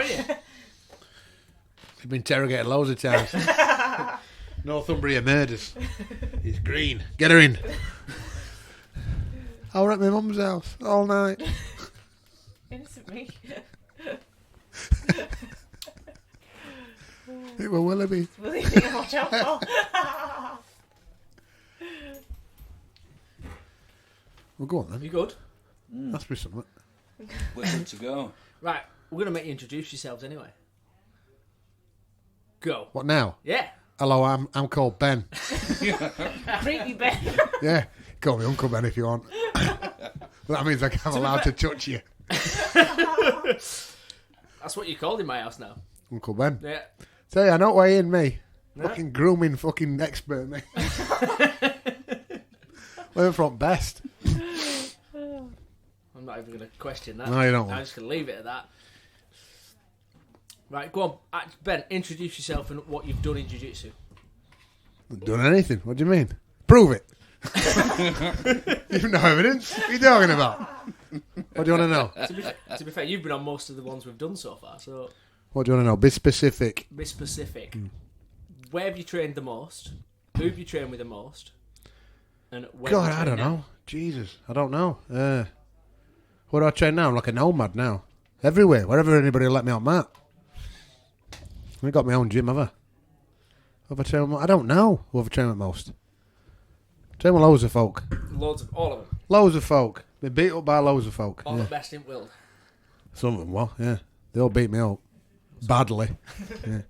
you? He's been interrogated loads of times. Northumbria murders. He's green. Get her in. I were at my mum's house all night. Innocent me. It were Willoughby. Will you think watch out for? Well, go on then. You good? Ask me something. We're good to go. Right, we're going to make you introduce yourselves anyway. Go. What now? Yeah. Hello, I'm called Ben. Creepy Ben. Yeah, call me Uncle Ben if you want. That means I'm allowed to touch you. That's what you're called in my house now. Uncle Ben. Yeah. Tell you, I know why in me. Yeah. Fucking grooming fucking expert, me. Went from best. I'm not even going to question that. No, you don't. I'm just going to leave it at that. Right, go on. Ben, introduce yourself and what you've done in Jiu-Jitsu. Not done anything. What do you mean? Prove it. You've no evidence. What are you talking about? What do you want to know? To be fair, you've been on most of the ones we've done so far, so What do you want to know? Be specific. be specific. Where have you trained the most? Who have you trained with the most? And where God, have you I don't trained know. Jesus, I don't know. What do I train now? I'm like a nomad now. Everywhere. Wherever anybody will let me on mat. I ain't got my own gym, have I? Have I trained with, I don't know who have I trained with most. Trained with loads of folk. now? Loads of all of them. Loads of folk. Been beat up by loads of folk. All Yeah. the best in the world. Some of them will, yeah. They all beat me up. Badly. Yeah.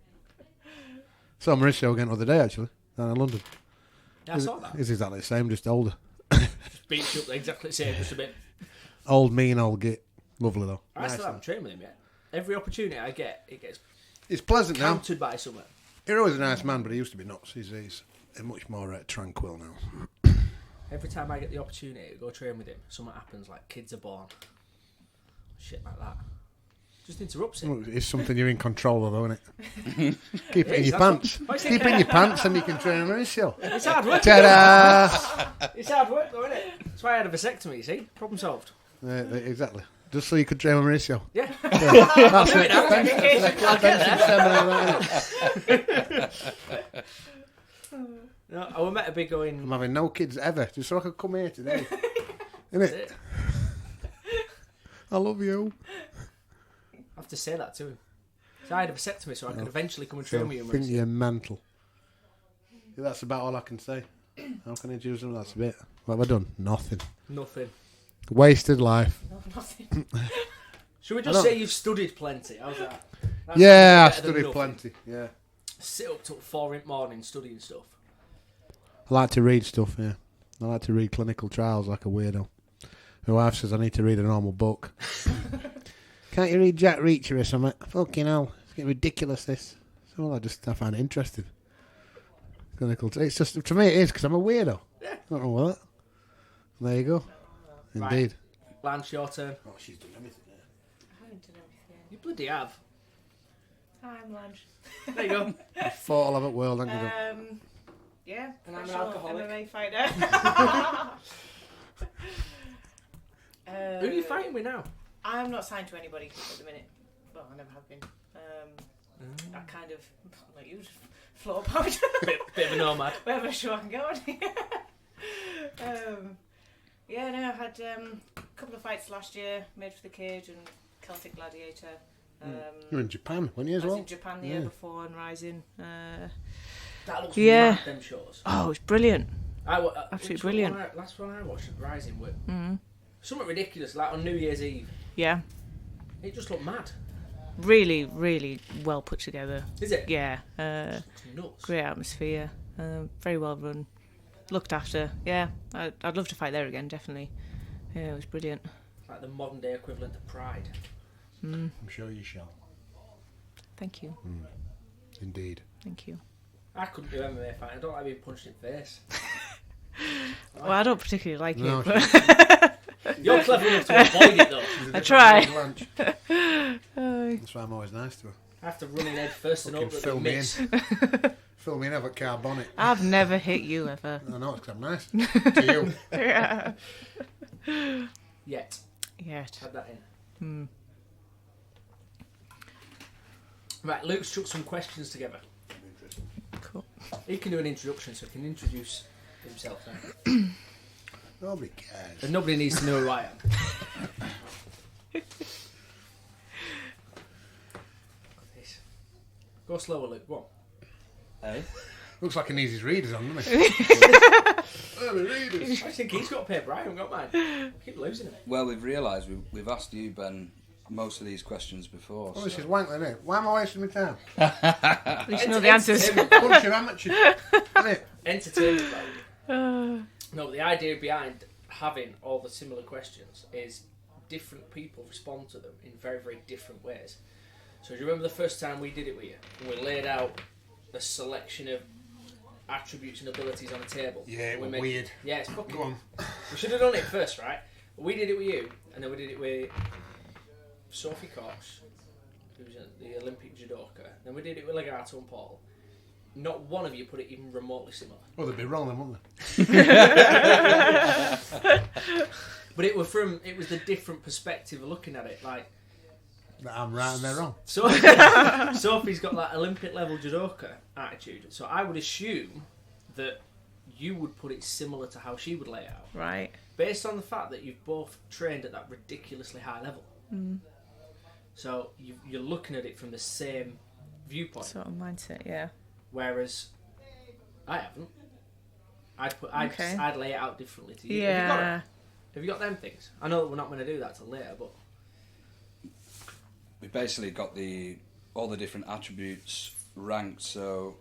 Saw Mauricio again the other day, actually, down in London. Yeah, I saw that. He's exactly the same, just older. Just beats you up exactly the same, just a bit. Old, mean, old git. Lovely, though. I Nice still haven't trained with him yet. Every opportunity I get, it gets He's pleasant now. countered by something. He's always a nice man, but he used to be nuts. He's much more tranquil now. Every time I get the opportunity to go train with him, something happens, like kids are born. Shit like that. Just interrupts it. Well, it's something you're in control of, though, isn't it? Keep it in is, your that's pants. Keep it in your pants and you can train a Mauricio. It's hard work. Ta-da! It's hard work, though, isn't it? That's why I had a vasectomy, you see? Problem solved. Exactly. Just so you could train a Mauricio. Yeah. That's it. No, I was meant to be I'm going. having no kids ever, just so I could come here today. That's Innit? it. I love you. I have to say that to him. So I had a vasectomy, so I could eventually come and train I with you. think you're mental. Yeah, that's about all I can say. How can I choose them? That's a bit. What have I done? Nothing. Nothing. Wasted life. No, nothing. Should we just say you've studied plenty? How's that? That Yeah, I sounds better than studied nothing. plenty. Yeah. Sit up till 4 in the morning studying stuff. I like to read stuff, yeah. I like to read clinical trials like a weirdo. My wife says I need to read a normal book. Can't you read Jack Reacher or something? Fucking hell. It's getting ridiculous, this. So I find it interesting. Clinical. It's just, to me it is, because I'm a weirdo. Yeah. I don't know what. There you go. Right. Indeed. Lance, your turn. Oh, she's done everything, yeah. I haven't done everything. You bloody have. I'm Lanch. There you go. I fought all over the world, haven't you? Yeah. And I'm an professional alcoholic. MMA fighter. Who are you fighting with now? I'm not signed to anybody at the minute. Well, I never have been. I kind of, like you, just float about. Bit of a nomad. Wherever show I can go on. Yeah, no, I had a couple of fights last year, Made for the Cage and Celtic Gladiator. You were in Japan, weren't you, as I was well? in Japan the year before and Rising. That looks Yeah. mad, them shows. Oh, it's brilliant. which Absolutely brilliant. last one I watched, Rising, were something ridiculous, like on New Year's Eve. Yeah, It just looked mad. really, really well put together. Is it? Yeah, It's nuts. great atmosphere, very well run, looked after. Yeah, I'd love to fight there again, definitely. Yeah, it was brilliant. Like the modern day equivalent of Pride. I'm sure you shall. Thank you, Indeed. thank you. I couldn't do MMA fighting. I don't like being punched in the face. Well, I don't particularly like No, it, but You're clever enough to avoid it though. I try. That's why I'm always nice to her. I have to run in head first and hope Fucking that fill they me in. miss. Fill me in, have a carbonic. I've never hit you ever. I know, it's because I'm nice. To you. Yeah. Yet. Yet. Had that in. Right, Luke's chucked some questions together. Cool. He can do an introduction, so he can introduce himself now. Nobody cares. And nobody needs to know who I am. Go slower, Luke. Go on. Hey? Looks like he needs his readers on, doesn't he? Readers. I think he's got a paper. I haven't got mine. I keep losing it. Well, we've realised we've asked you, Ben, most of these questions before. Oh, this so- is wank, isn't it? Why am I wasting my time? At least you know the answers. Bunch of amateurs, isn't it? Entertainment value. No, the idea behind having all the similar questions is different people respond to them in very, very different ways. So do you remember the first time we did it with you? And we laid out a selection of attributes and abilities on a table. Yeah, it We was weird. Yeah, it's fucking... Go on. We should have done it first, right? We did it with you, and then we did it with Sophie Cox, who's the Olympic judoka. Then we did it with Legato and Paul. Not one of you put it even remotely similar. Well, they'd be wrong then, wouldn't But it was the different perspective of looking at it. Like, they? That I'm right and they're wrong. So Sophie's got that Olympic level judoka attitude. So I would assume that you would put it similar to how she would lay it out. Right. Based on the fact that you've both trained at that ridiculously high level. Mm. So you're looking at it from the same viewpoint. Sort of mindset, yeah. Whereas I haven't. Okay. I'd lay it out differently to you. Yeah. Have you got them things? I know that we're not going to do that till later, but We basically got all the different attributes ranked. So,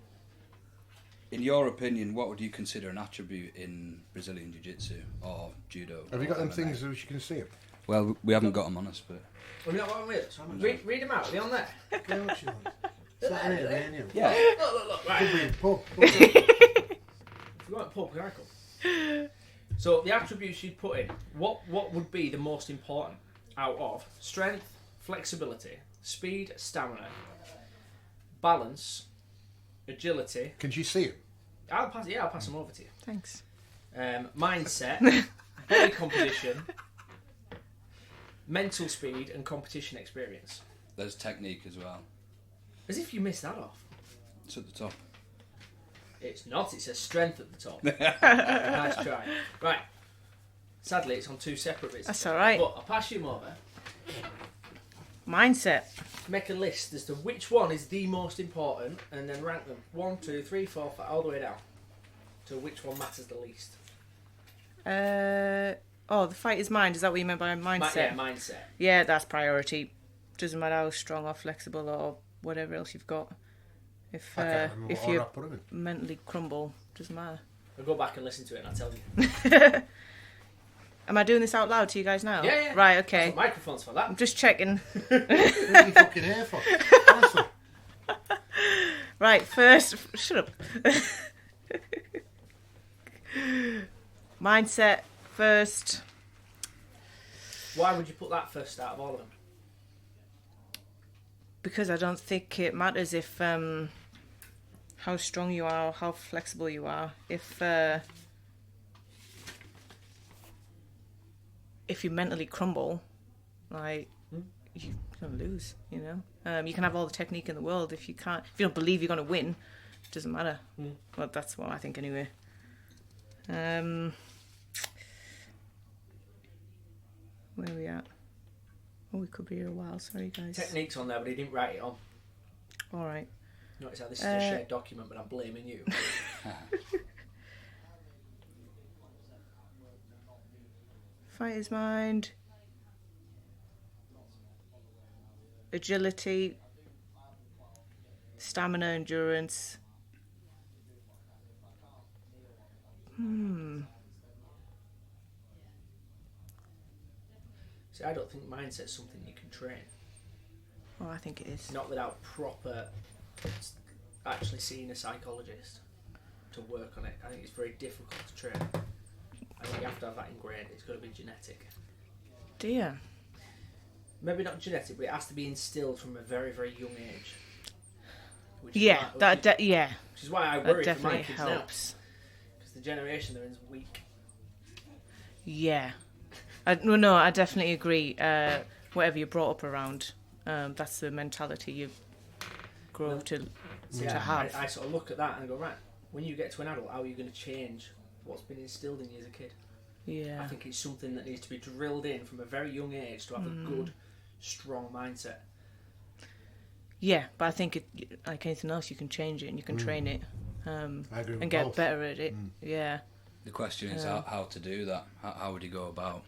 in your opinion, what would you consider an attribute in Brazilian Jiu-Jitsu or Judo? Have you or got them MMA? things so you can see them? Well, we haven't got them on us, but... have you not got them with us? Read them out. Are they on there? How much you want? Is that in it, man? Yeah. Look. Right. Could be in pub. If you want a pub, can I come? So the attributes you'd put in, what would be the most important out of strength, flexibility, speed, stamina, balance, agility? Can you see them? I'll pass them over to you. Thanks. Mindset, body composition, mental speed, and competition experience. There's technique as well. As if you missed that off. It's at the top. It's not. It says strength at the top. Nice try. Right. Sadly, it's on two separate bits. That's all right. But I'll pass you them over. Mindset. Make a list as to which one is the most important, and then rank them 1, 2, 3, 4, 5, all the way down to which one matters the least. The fighter's mind. Is that what you meant by mindset? Mindset. Yeah, that's priority. Doesn't matter how strong or flexible or whatever else you've got. If I can't remember if what order I you put them in. mentally crumble, doesn't matter. I'll go back and listen to it, and I'll tell you. Am I doing this out loud to you guys now? Yeah. Right. Okay. Got microphones for that. I'm just checking. What are you fucking here for? Honestly. Right. First, shut up. Mindset first. Why would you put that first out of all of them? Because I don't think it matters if how strong you are, how flexible you are. If you mentally crumble, like you're gonna lose. You know, you can have all the technique in the world if you don't believe you're gonna win, it doesn't matter. Well, that's what I think anyway. Where are we at? Oh, we could be here a while. Sorry, guys. Technique's on there, but he didn't write it on. All right. Notice how this is a shared document, but I'm blaming you. Fighter's mind. Agility. Stamina, endurance. See, I don't think mindset's something you can train. Oh, I think it is. Not without proper, actually seeing a psychologist to work on it. I think it's very difficult to train. I think you have to have that ingrained. It's got to be genetic. Dear. Maybe not genetic, but it has to be instilled from a very, very young age. Which Yeah, which is why I that worry for my definitely kids helps. now. Because the generation they're in is weak. Yeah. I definitely agree. Whatever you're brought up around, that's the mentality grow up to have. I sort of look at that and go, right, when you get to an adult, how are you going to change what's been instilled in you as a kid? Yeah. I think it's something that needs to be drilled in from a very young age to have a good, strong mindset. Yeah, but I think like anything else, you can change it and you can train it and get both. better at it. Yeah. The question is how to do that. How would you go about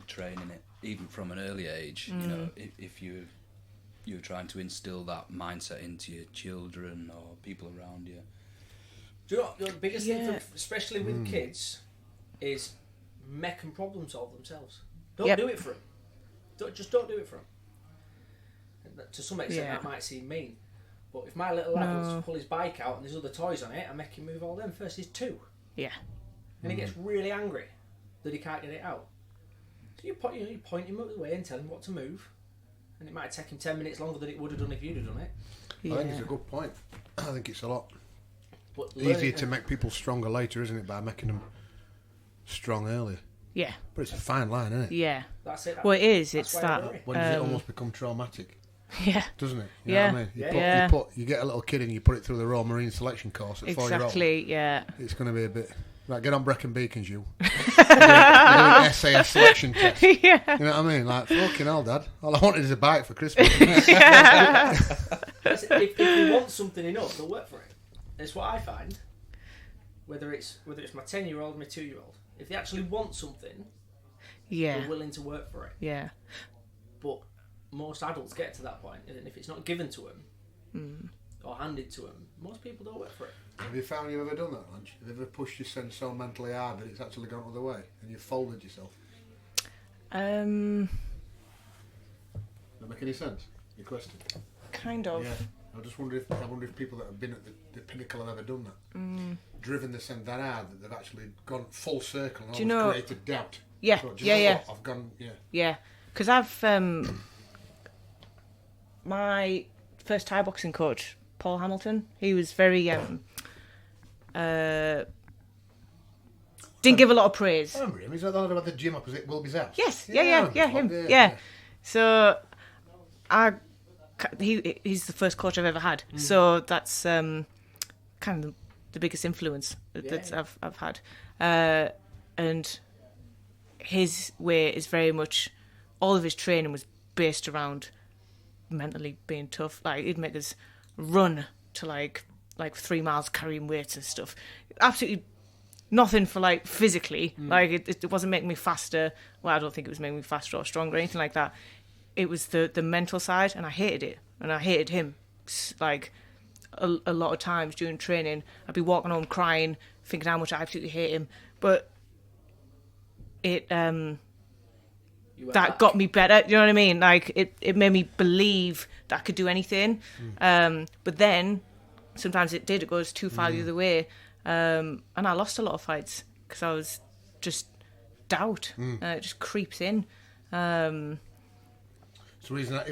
training it, even from an early age? You know, if you're trying to instill that mindset into your children or people around you. Do you know what the biggest thing, especially with kids, is make them problem solve themselves. Don't do it for them. Don't do it for them. To some extent, that might seem mean, but if my little lad wants to pull his bike out and there's other toys on it, I make him move all them first. He's 2. Yeah. And he gets really angry that he can't get it out. So you point him up the way and tell him what to move, and it might take him 10 minutes longer than it would have done if you'd have done it. I think it's a good point. I think it's a lot But easier to make people stronger later, isn't it, by making them strong earlier? Yeah. But it's a fine line, isn't it? Yeah. That's it. Well, it is. That's It's why I that. worry. When does it almost become traumatic? Yeah. Doesn't it? You know what I mean? You get a little kid and you put it through the Royal Marine selection course at 4 years old. Exactly. Yeah. It's going to be a bit. Right, get on Brecon Beacons, you. You're doing an SAS selection test. Yeah. You know what I mean? Like, fucking hell, Dad. All I wanted is a bike for Christmas. If you want something enough, they'll work for it. It's what I find. Whether it's my 10-year-old, my 2-year-old, if they actually want something, they're willing to work for it. Yeah. But most adults get to that point, and if it's not given to them or handed to them, most people don't work for it. Have you found you've ever done that, Lanch? Have you ever pushed yourself so mentally hard that it's actually gone the other way and you've folded yourself? Um. Does that make any sense? Your question? Kind of. Yeah. I just wonder if people that have been at the pinnacle have ever done that. Driven this and that hard that they've actually gone full circle and created doubt. Yeah. So, do you know what? I've gone. Yeah. Yeah. Because I've my first Thai boxing coach, Paul Hamilton. He was very didn't give a lot of praise. I remember him. He's at the gym opposite Wilby's house. Yes. Yeah. Him. Yeah. So he's the first coach I've ever had. So that's kind of the biggest influence that I've had. And his way is very much, all of his training was based around mentally being tough. Like, he'd make us run to like 3 miles carrying weights and stuff. Absolutely nothing for like physically. Like, it wasn't making me faster. Well, I don't think it was making me faster or stronger or anything like that. It was the mental side, and I hated it. And I hated him. Like, a lot of times during training, I'd be walking home crying, thinking how much I absolutely hate him. But it that got me better. You know what I mean? Like, it made me believe that I could do anything. But then sometimes it goes too far the other way. And I lost a lot of fights because I was just doubt. It just creeps in. So reason that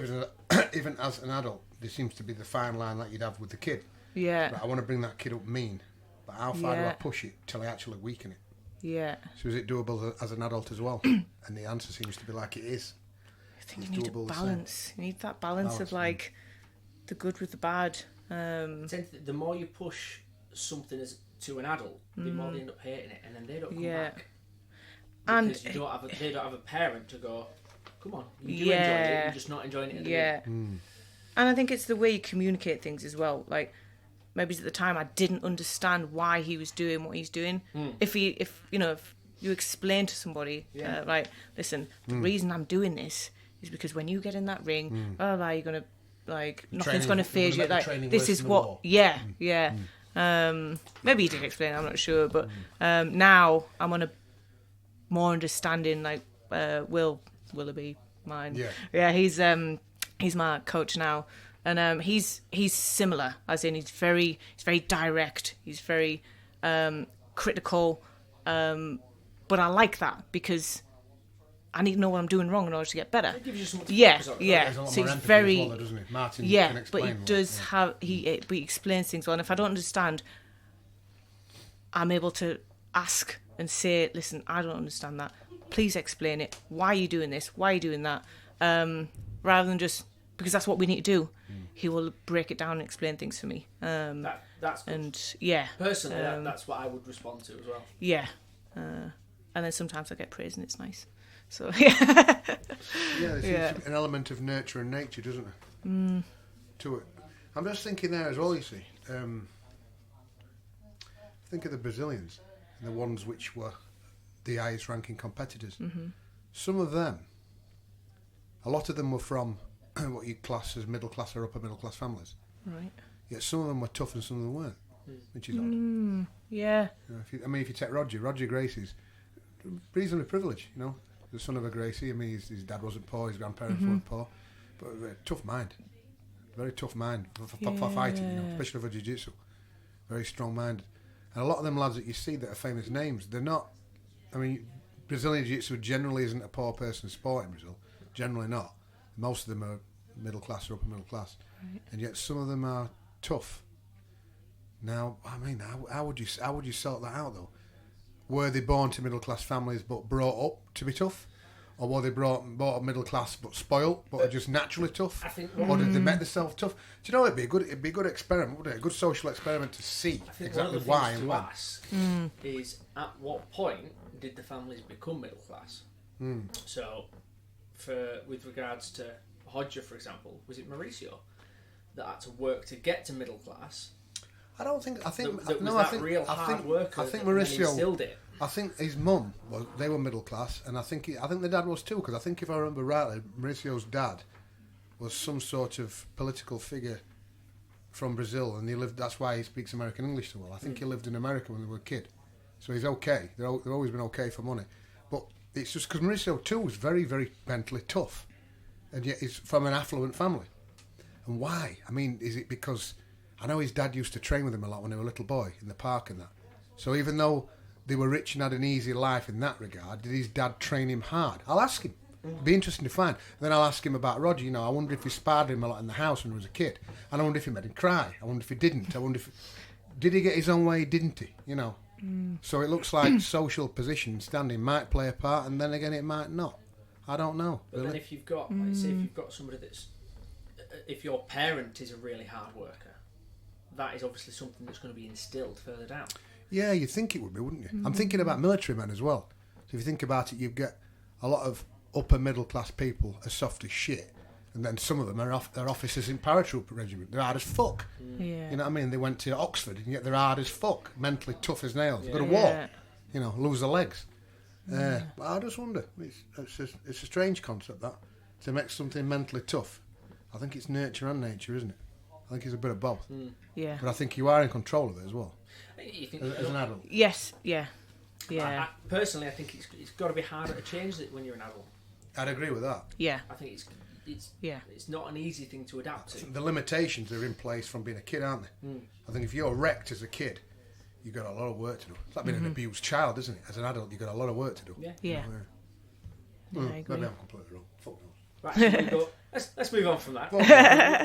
even as an adult, there seems to be the fine line that you'd have with the kid. Yeah. Right, I want to bring that kid up mean, but how far do I push it till I actually weaken it? Yeah. So is it doable as an adult as well? And the answer seems to be like it is. I think you need a balance. You need that balance of like the good with the bad. The more you push something to an adult, the more they end up hating it, and then they don't come back. Because they don't have a parent to go, come on, you do enjoy it, you're just not enjoying it at the minute. And I think it's the way you communicate things as well. Like, maybe at the time I didn't understand why he was doing what he's doing. If you explain to somebody, like, listen, the reason I'm doing this is because when you get in that ring, you're gonna, like, nothing's gonna phase you. Like, this is what, maybe he did explain, I'm not sure, but now I'm on a more understanding. Like, Willoughby, mine, he's my coach now, and he's similar, as in he's very direct, he's very critical, but I like that because I need to know what I'm doing wrong in order to get better. It gives you something to focus on. So he's very as well, doesn't he? Martin can explain, but he does have he explains things well, and if I don't understand, I'm able to ask and say, listen, I don't understand that, please explain it, why are you doing this, why are you doing that, rather than just because that's what we need to do. He will break it down and explain things for me. That's good. And yeah, Personally, that's what I would respond to as well. yeah. And then sometimes I get praise and it's nice. So yeah, There's an element of nurture and nature, doesn't there? To it. I'm just thinking there as well. You see, think of the Brazilians and the ones which were the highest ranking competitors. Some of them, a lot of them were from what you class as middle class or upper middle class families. right. Yet some of them were tough and some of them weren't, which is odd. Yeah, You know, if you take Roger Gracie's reasonably privileged, you know, the son of a Gracie. I mean, his dad wasn't poor, his grandparents weren't poor, but a tough mind, very tough mind for fighting, you know, especially for jiu-jitsu. Very strong minded. And a lot of them lads that you see that are famous names, they're not. I mean, Brazilian jiu-jitsu generally isn't a poor person's sport in Brazil. Generally not. Most of them are middle class or upper middle class, and yet some of them are tough. Now, I mean, how would you sort that out though? Were they born to middle class families but brought up to be tough, or were they brought up middle class but spoilt, but are just naturally tough? I think, or did they make themselves tough? Do you know it'd be a good experiment, wouldn't it? A good social experiment to see I think exactly one of the why things and to when. ask is at what point did the families become middle class? So, with regards to Hodger, for example, was it Mauricio that had to work to get to middle class? I don't think. I think That no. was I think. real I hard think. worker I think that then Mauricio. instilled it. I think his mum was. They were middle class, and I think the dad was too. Because I think if I remember rightly, Mauricio's dad was some sort of political figure from Brazil, and he lived. That's why he speaks American English so well. I think he lived in America when they were a kid, so he's okay. They've always been okay for money, but it's just because Mauricio too was very, very mentally tough, and yet he's from an affluent family. And why? I mean, is it because I know his dad used to train with him a lot when he was a little boy in the park and that. So even though they were rich and had an easy life in that regard, did his dad train him hard? I'll ask him. It'd be interesting to find. Then I'll ask him about Roger. You know, I wonder if he sparred him a lot in the house when he was a kid. And I wonder if he made him cry. I wonder if he didn't. I wonder if... Did he get his own way? Didn't he? You know. So it looks like social position standing might play a part, and then again it might not. I don't know. But really. then if you've got, like, say, if you've got somebody that's, if your parent is a really hard worker, that is obviously something that's going to be instilled further down. Yeah, you'd think it would be, wouldn't you? I'm thinking about military men as well. So if you think about it, you get a lot of upper middle class people are soft as shit, and then some of them are they're officers in paratroop regiment. They're hard as fuck. Yeah. You know what I mean? They went to Oxford, and yet they're hard as fuck, mentally tough as nails. Go to war, you know, lose their legs. But I just wonder. It's a strange concept that to make something mentally tough. I think it's nurture and nature, isn't it? I think it's a bit of both. Yeah. But I think you are in control of it as well You think as an adult. Yes. Yeah. Yeah. Personally, I think it's got to be harder to change it when you're an adult. I'd agree with that. Yeah. I think it's Yeah. it's not an easy thing to adapt to. The limitations are in place from being a kid, aren't they? I think if you're wrecked as a kid, you've got a lot of work to do. It's like being an abused child, isn't it? As an adult, you've got a lot of work to do. Yeah. Yeah. I agree. Maybe I'm completely wrong. Fuck knows. Right, so let's move on from that.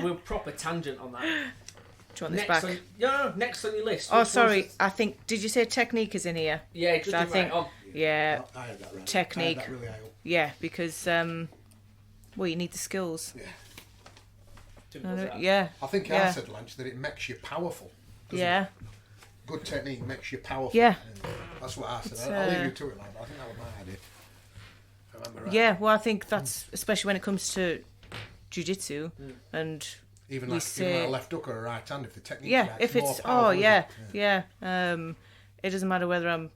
We're proper tangent on that. Do you want this back? Next on your list. Oh, which sorry. one's I think. Did you say technique is in here? Yeah, just I right think. on. Yeah. I had that right. Technique. I had that really high up. Yeah, because well, you need the skills. Simple as that. Yeah. I think I Yeah. said, Lanch, that it makes you powerful. doesn't Yeah. it? Good technique makes you powerful. Yeah. That's what I said. It's, I'll leave you to it, lad. I think that was my idea. If I remember right. Yeah. Well, I think that's especially when it comes to jiu-jitsu and Even we like say a left hook or a right hand, if the technique's yeah. right, If more it's powerful, isn't yeah. it? It doesn't matter whether I'm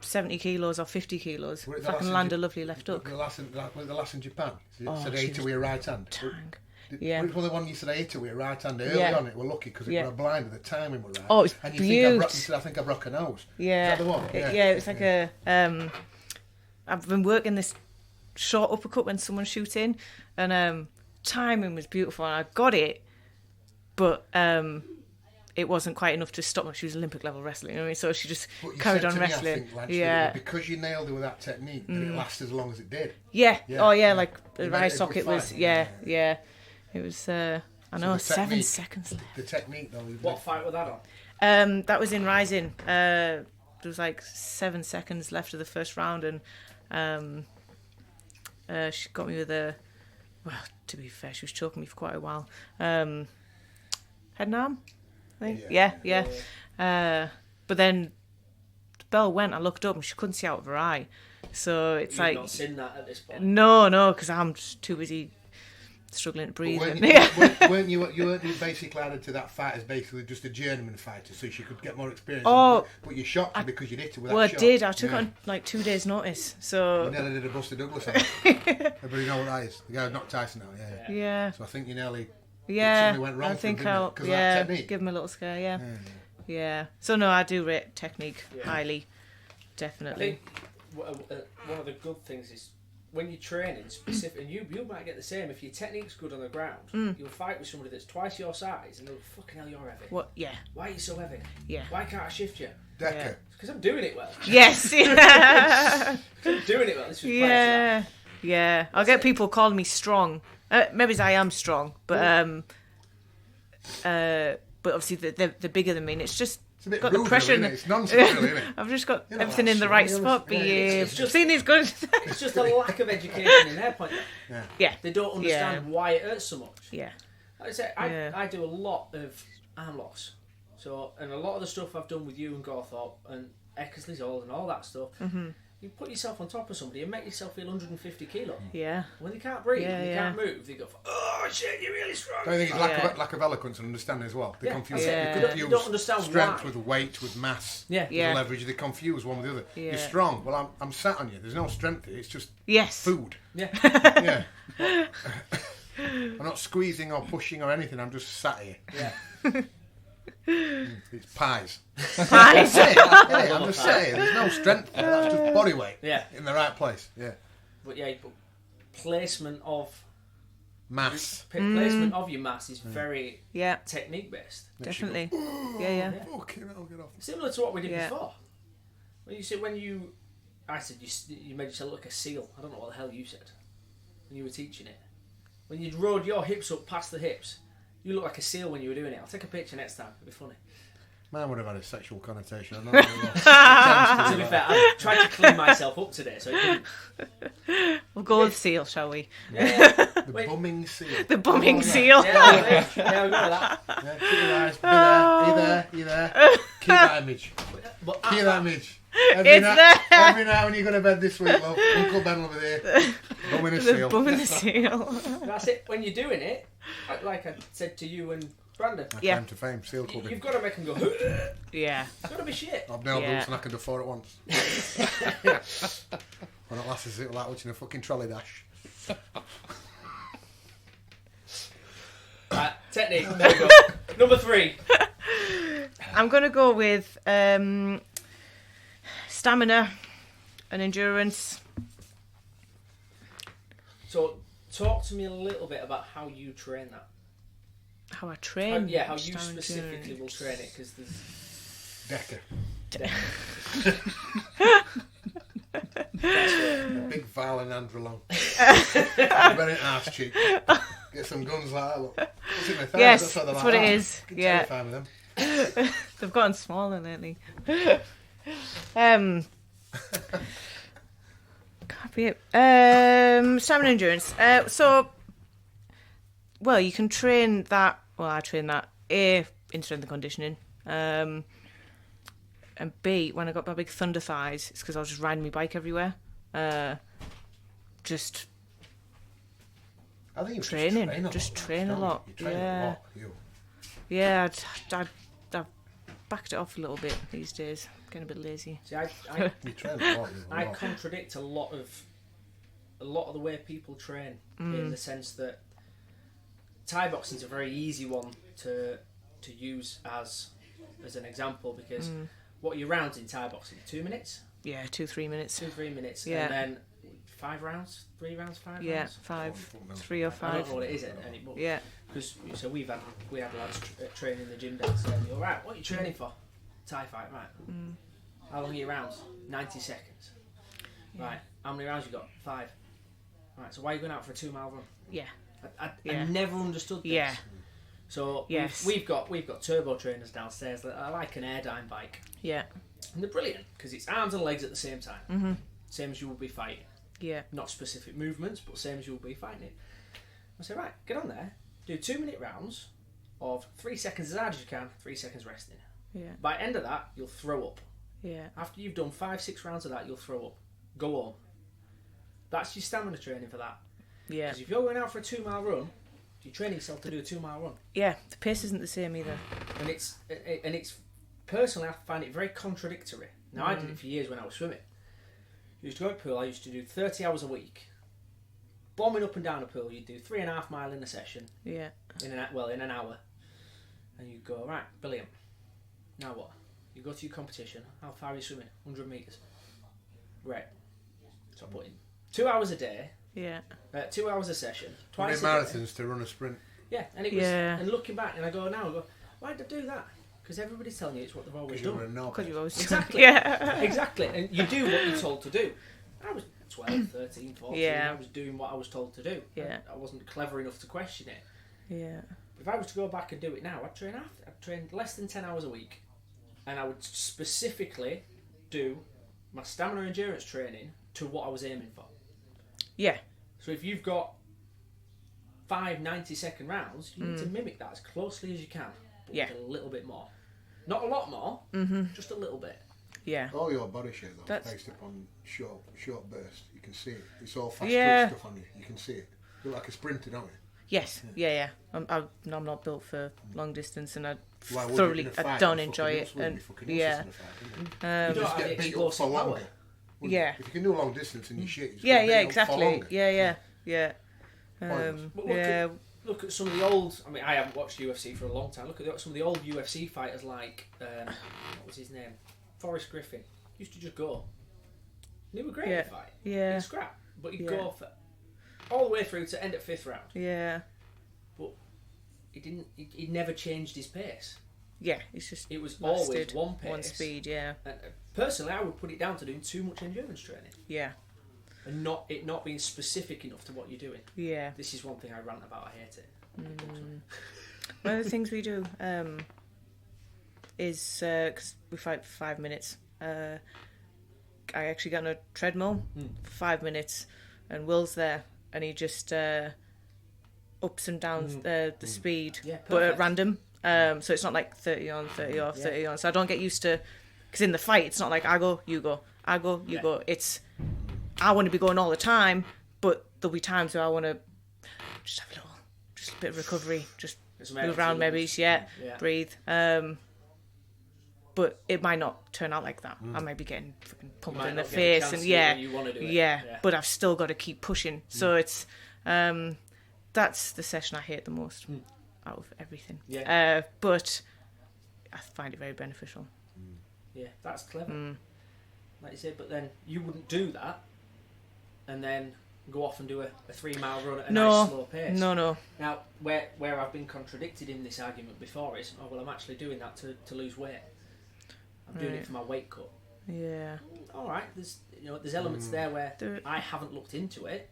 70 kilos or 50 kilos. Were it If the I last can in land Jap- a lovely left hook. The last in Japan. So you Oh, said she 80 was with your right hand. Tang. Yeah. Which was the one you said 80 with your right hand early Yeah. on? It were lucky because it Yeah. were blind and the timing were right. Oh, it's and you beaut. you said, I think I broke a nose. Yeah. Is that the one? Yeah, it's like a. I've been working this short uppercut when someone's shooting, and timing was beautiful, and I got it, but it wasn't quite enough to stop her. She was Olympic level wrestling, you know what I mean? So she just But you carried said on to me, wrestling. I think, Lanch, Yeah. that because you nailed it with that technique, that it lasted as long as it did. Yeah. Yeah, Oh yeah, yeah. like the You made eye it a good socket was. fight. Yeah. Yeah. It was. I know. the 7 technique- seconds left. The technique, though. What fight was that on? That was in Rising. There was like 7 seconds left of the first round, and she got me with a to be fair, she was choking me for quite a while. Head and arm, I think. Yeah. But then the bell went. I looked up and she couldn't see out of her eye. So it's You've not seen that at this point. No, because I'm just too busy struggling to breathe. Weren't you basically added to that fight as basically just a journeyman fighter, so she could get more experience? Oh, but you shocked her because you hit her with well, that shot. I did. I took it on like 2 days' notice. So you nearly did a Buster Douglas on it. Everybody know what that is. The guy who knocked Tyson out. Yeah. So I think you nearly. Yeah. Went wrong I think I'll. Give him a little scare. Yeah. So no, I do rate technique highly, definitely. I think one of the good things is when you're training specific, and you might get the same if your technique's good on the ground. You'll fight with somebody that's twice your size, and they'll fucking hell, you're heavy. What? Yeah. Why are you so heavy? Yeah. Why can't I shift you? Decker. Because I'm doing it well. Yes. Yeah. I'm doing it well. This was Yeah. I'll get people calling me strong. Maybe I am strong, but obviously they're bigger than me, and it's just. It's a bit got rude, the pressure. really, it's nonsense, really, isn't it? I've just got everything that's in the right strong. spot. Seen these good. It's just a lack of education in their point. Yeah. They don't understand why it hurts so much. Yeah. Like I say, I do a lot of arm locks. So, and a lot of the stuff I've done with you and Gawthorpe and Eckersley's Old and all that stuff, you put yourself on top of somebody and make yourself feel 150 kilo. Yeah. When they can't breathe, they can't move, they go, oh shit, you're really strong. I think it's lack of eloquence and understanding as well. They confuse You don't understand strength why. with weight, with mass, with leverage. They confuse one with the other. You're strong. Well, I'm sat on you. There's no strength here. It's just food. Yeah. I'm not squeezing or pushing or anything. I'm just sat here. Yeah. It's pies. Pies. I'm just saying. There's no strength there. That's just body weight. Yeah. In the right place. Yeah. But placement of mass. Placement of your mass is very Yeah. technique based. Definitely. Yeah. Fucking hell, get off. Similar to what we did before. I said you made yourself look like a seal. I don't know what the hell you said when you were teaching it. When you rode your hips up past the hips, you look like a seal when you were doing it. I'll take a picture next time. It'll be funny. Mine would have had a sexual connotation. I'm not really To be fair, I tried to clean myself up today, so it didn't. We'll go with seal, shall we? Yeah. The bumming seal. The bumming seal. Yeah, we'll go with that. Yeah, keep your eyes. Be there. You there. Keep that image. Keep that image. Every night when you go to bed this week, love, Uncle Ben will be there. Bumming a seal. Bumming the seal. That's it. When you're doing it, like I said to you and Brandon. Claim to fame, seal clubbing. You've got to make them go. Yeah. It's got to be shit. I've nailed boots and I can do 4 at once. When it lasts, it's like watching a fucking trolley dash. Right, technique. There we go. Number 3. I'm going to go with stamina and endurance. So, talk to me a little bit about how you train that. How I train? How you specifically will train it, because there's... Decker. Decker. Big violin androlong. Very arse cheek. Get some guns like that, look. What's in my thighs? Yes, that's what it is. Yeah. Terrified with them. They've gotten smaller lately. Can't be it. Stamina endurance. Well, you can train that. Well, I train that A, in strength and conditioning. And B, when I got my big thunder thighs, it's because I was just riding my bike everywhere. Just I think training. Just train a lot. You train a lot. Yeah, I've backed it off a little bit these days. Getting a bit lazy. See, I You train a lot. I contradict a lot of the way people train, in the sense that Thai boxing is a very easy one to use as an example, because what are your rounds in Thai boxing? 2 minutes? Yeah, 2-3 minutes. 2-3 minutes. Yeah. And then 5 rounds? 3 rounds? 5 Yeah, rounds? 5, 3 or 5. I don't know what it is anymore. Yeah. Because we had lads training in the gym downstairs. You're right. What are you training for? Thai fight, right? How long are your rounds? 90 seconds. Yeah. Right. How many rounds you got? 5. Right. So why are you going out for a 2-mile run? Yeah. I never understood this. Yeah. So we've got turbo trainers downstairs that are like an Airdyne bike. Yeah. And they're brilliant because it's arms and legs at the same time. Same as you will be fighting. Yeah. Not specific movements, but same as you will be fighting it. I say, right, get on there, do 2-minute rounds of 3 seconds as hard as you can, 3 seconds resting. Yeah. By the end of that, you'll throw up. Yeah. After you've done 5-6 rounds of that, you'll throw up. Go home. That's your stamina training for that. Yeah. Because if you're going out for a 2-mile run, you train yourself to do a 2-mile run. Yeah. The pace isn't the same either. And it's personally, I find it very contradictory. Now, I did it for years when I was swimming. I used to go to the pool. I used to do 30 hours a week. Bombing up and down a pool, you'd do 3.5 mile in a session. Yeah. In an hour. And you go, right, brilliant. Now what? You go to your competition. How far are you swimming? 100 metres. Right. So I put in 2 hours a day. Yeah. 2 hours a session. Twice marathons to run a sprint. Yeah, and it was. And looking back, and I go, why did I do that? Because everybody's telling you it's what they've always done. Because you've always exactly. Yeah. Exactly. And you do what you're told to do. I was 12, 13, 14. Yeah. I was doing what I was told to do. Yeah. I wasn't clever enough to question it. Yeah. If I was to go back and do it now, I'd train less than 10 hours a week. And I would specifically do my stamina endurance training to what I was aiming for. Yeah. So if you've got 5 90-second rounds, you need to mimic that as closely as you can, but with a little bit more. Not a lot more, just a little bit. Yeah. All your body shape though, That's... based upon short bursts. You can see it. It's all fast stuff on you. You can see it. You look like a sprinter, don't you? Yes. Yeah. I'm not built for long distance, and I I don't enjoy it. And yeah. You don't just have get the beat up explosive for power. longer. Yeah. If you can do long distance and you shit, you just Yeah. get beat up for Exactly. longer. Yeah. But look at some of the old. I mean, I haven't watched UFC for a long time. Look at some of the old UFC fighters, like what was his name, Forrest Griffin. Used to just go. They were great in the fight. Yeah. He'd scrap, but he'd go for all the way through to end at 5th round. Yeah. But he didn't. He never changed his pace. Yeah, it's just it was always one pace, one speed. Yeah. And personally, I would put it down to doing too much endurance training. Yeah. And not being specific enough to what you're doing. Yeah. This is one thing I rant about. I hate it. One of the things we do is because we fight for 5 minutes. I actually got on a treadmill for 5 minutes, and Will's there, and he just ups and downs the speed, but at random. So it's not like 30 on, 30 off, 30 on. So I don't get used to, because in the fight it's not like I go, you go, I go, you go. It's I want to be going all the time, but there'll be times where I want to just have a bit of recovery, just move around maybe, breathe. But it might not turn out like that. I might be getting fucking pumped in the face, and but I've still got to keep pushing. So it's that's the session I hate the most out of everything. But I find it very beneficial. Yeah, that's clever. Like you said, but then you wouldn't do that and then go off and do a 3 mile run at a nice slow pace. No. Now, where I've been contradicted in this argument before is, I'm actually doing that to lose weight. I'm doing it for my weight cut. Yeah. All right, there's elements there where I haven't looked into it,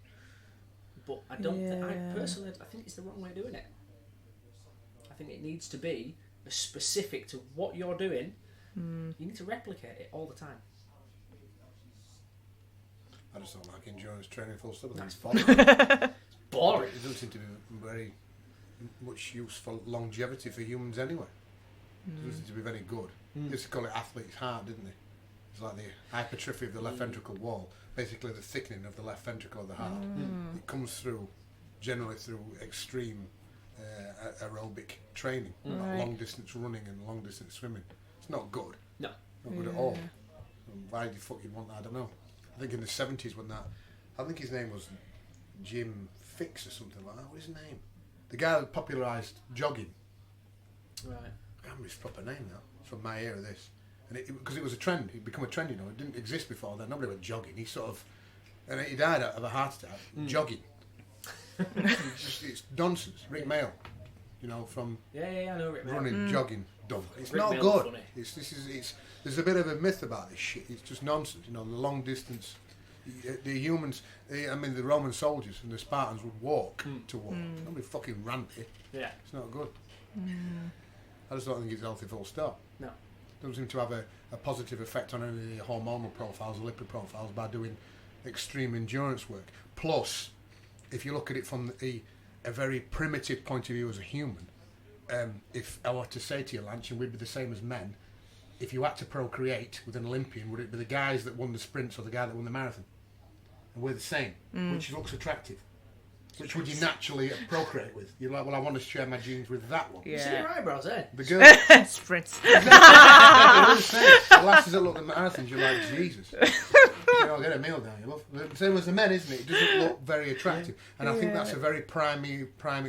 but I don't. I think it's the wrong way of doing it. I think it needs to be specific to what you're doing. You need to replicate it all the time. I just don't like endurance training full stop. That's boring. It doesn't seem to be very much use for longevity for humans anyway. It doesn't seem to be very good. They used to call it athlete's heart, didn't they? It's like the hypertrophy of the left ventricle wall, basically the thickening of the left ventricle of the heart. It comes generally through extreme aerobic training, like long distance running and long distance swimming. It's not good. No. Not good at all. Why the fuck you'd want that, I don't know. I think in the 70s when I think his name was Jim Fix or something like that. What is his name? The guy that popularised jogging. Right. I can't remember his proper name now. It's from my era, this. And because it was a trend. It'd become a trend, It didn't exist before then. Nobody was jogging. And he died of a heart attack jogging. It's nonsense. Rick Mail, from I know Rick Mail. running, jogging, dumb. It's Rick not Mail's good. funny. There's a bit of a myth about this shit. It's just nonsense. The long distance, the humans. The Roman soldiers and the Spartans would walk to war. Nobody fucking ran it. Yeah, it's not good. I just don't think it's healthy. Full stop. No, doesn't seem to have a positive effect on any of the hormonal profiles, lipid profiles by doing extreme endurance work. Plus, if you look at it from the a very primitive point of view as a human, if I were to say to you, Lanch, and we'd be the same as men, if you had to procreate with an Olympian, would it be the guys that won the sprints or the guy that won the marathon? And we're the same. Which looks attractive? Which would you naturally procreate with? You're like, well, I want to share my genes with that one. You see your eyebrows, eh? The girl. Sprints. The lasses that look at marathons, you're like, Jesus. I'll get a meal down, you love. The same as the men, isn't it? It doesn't look very attractive. And I think that's a very primary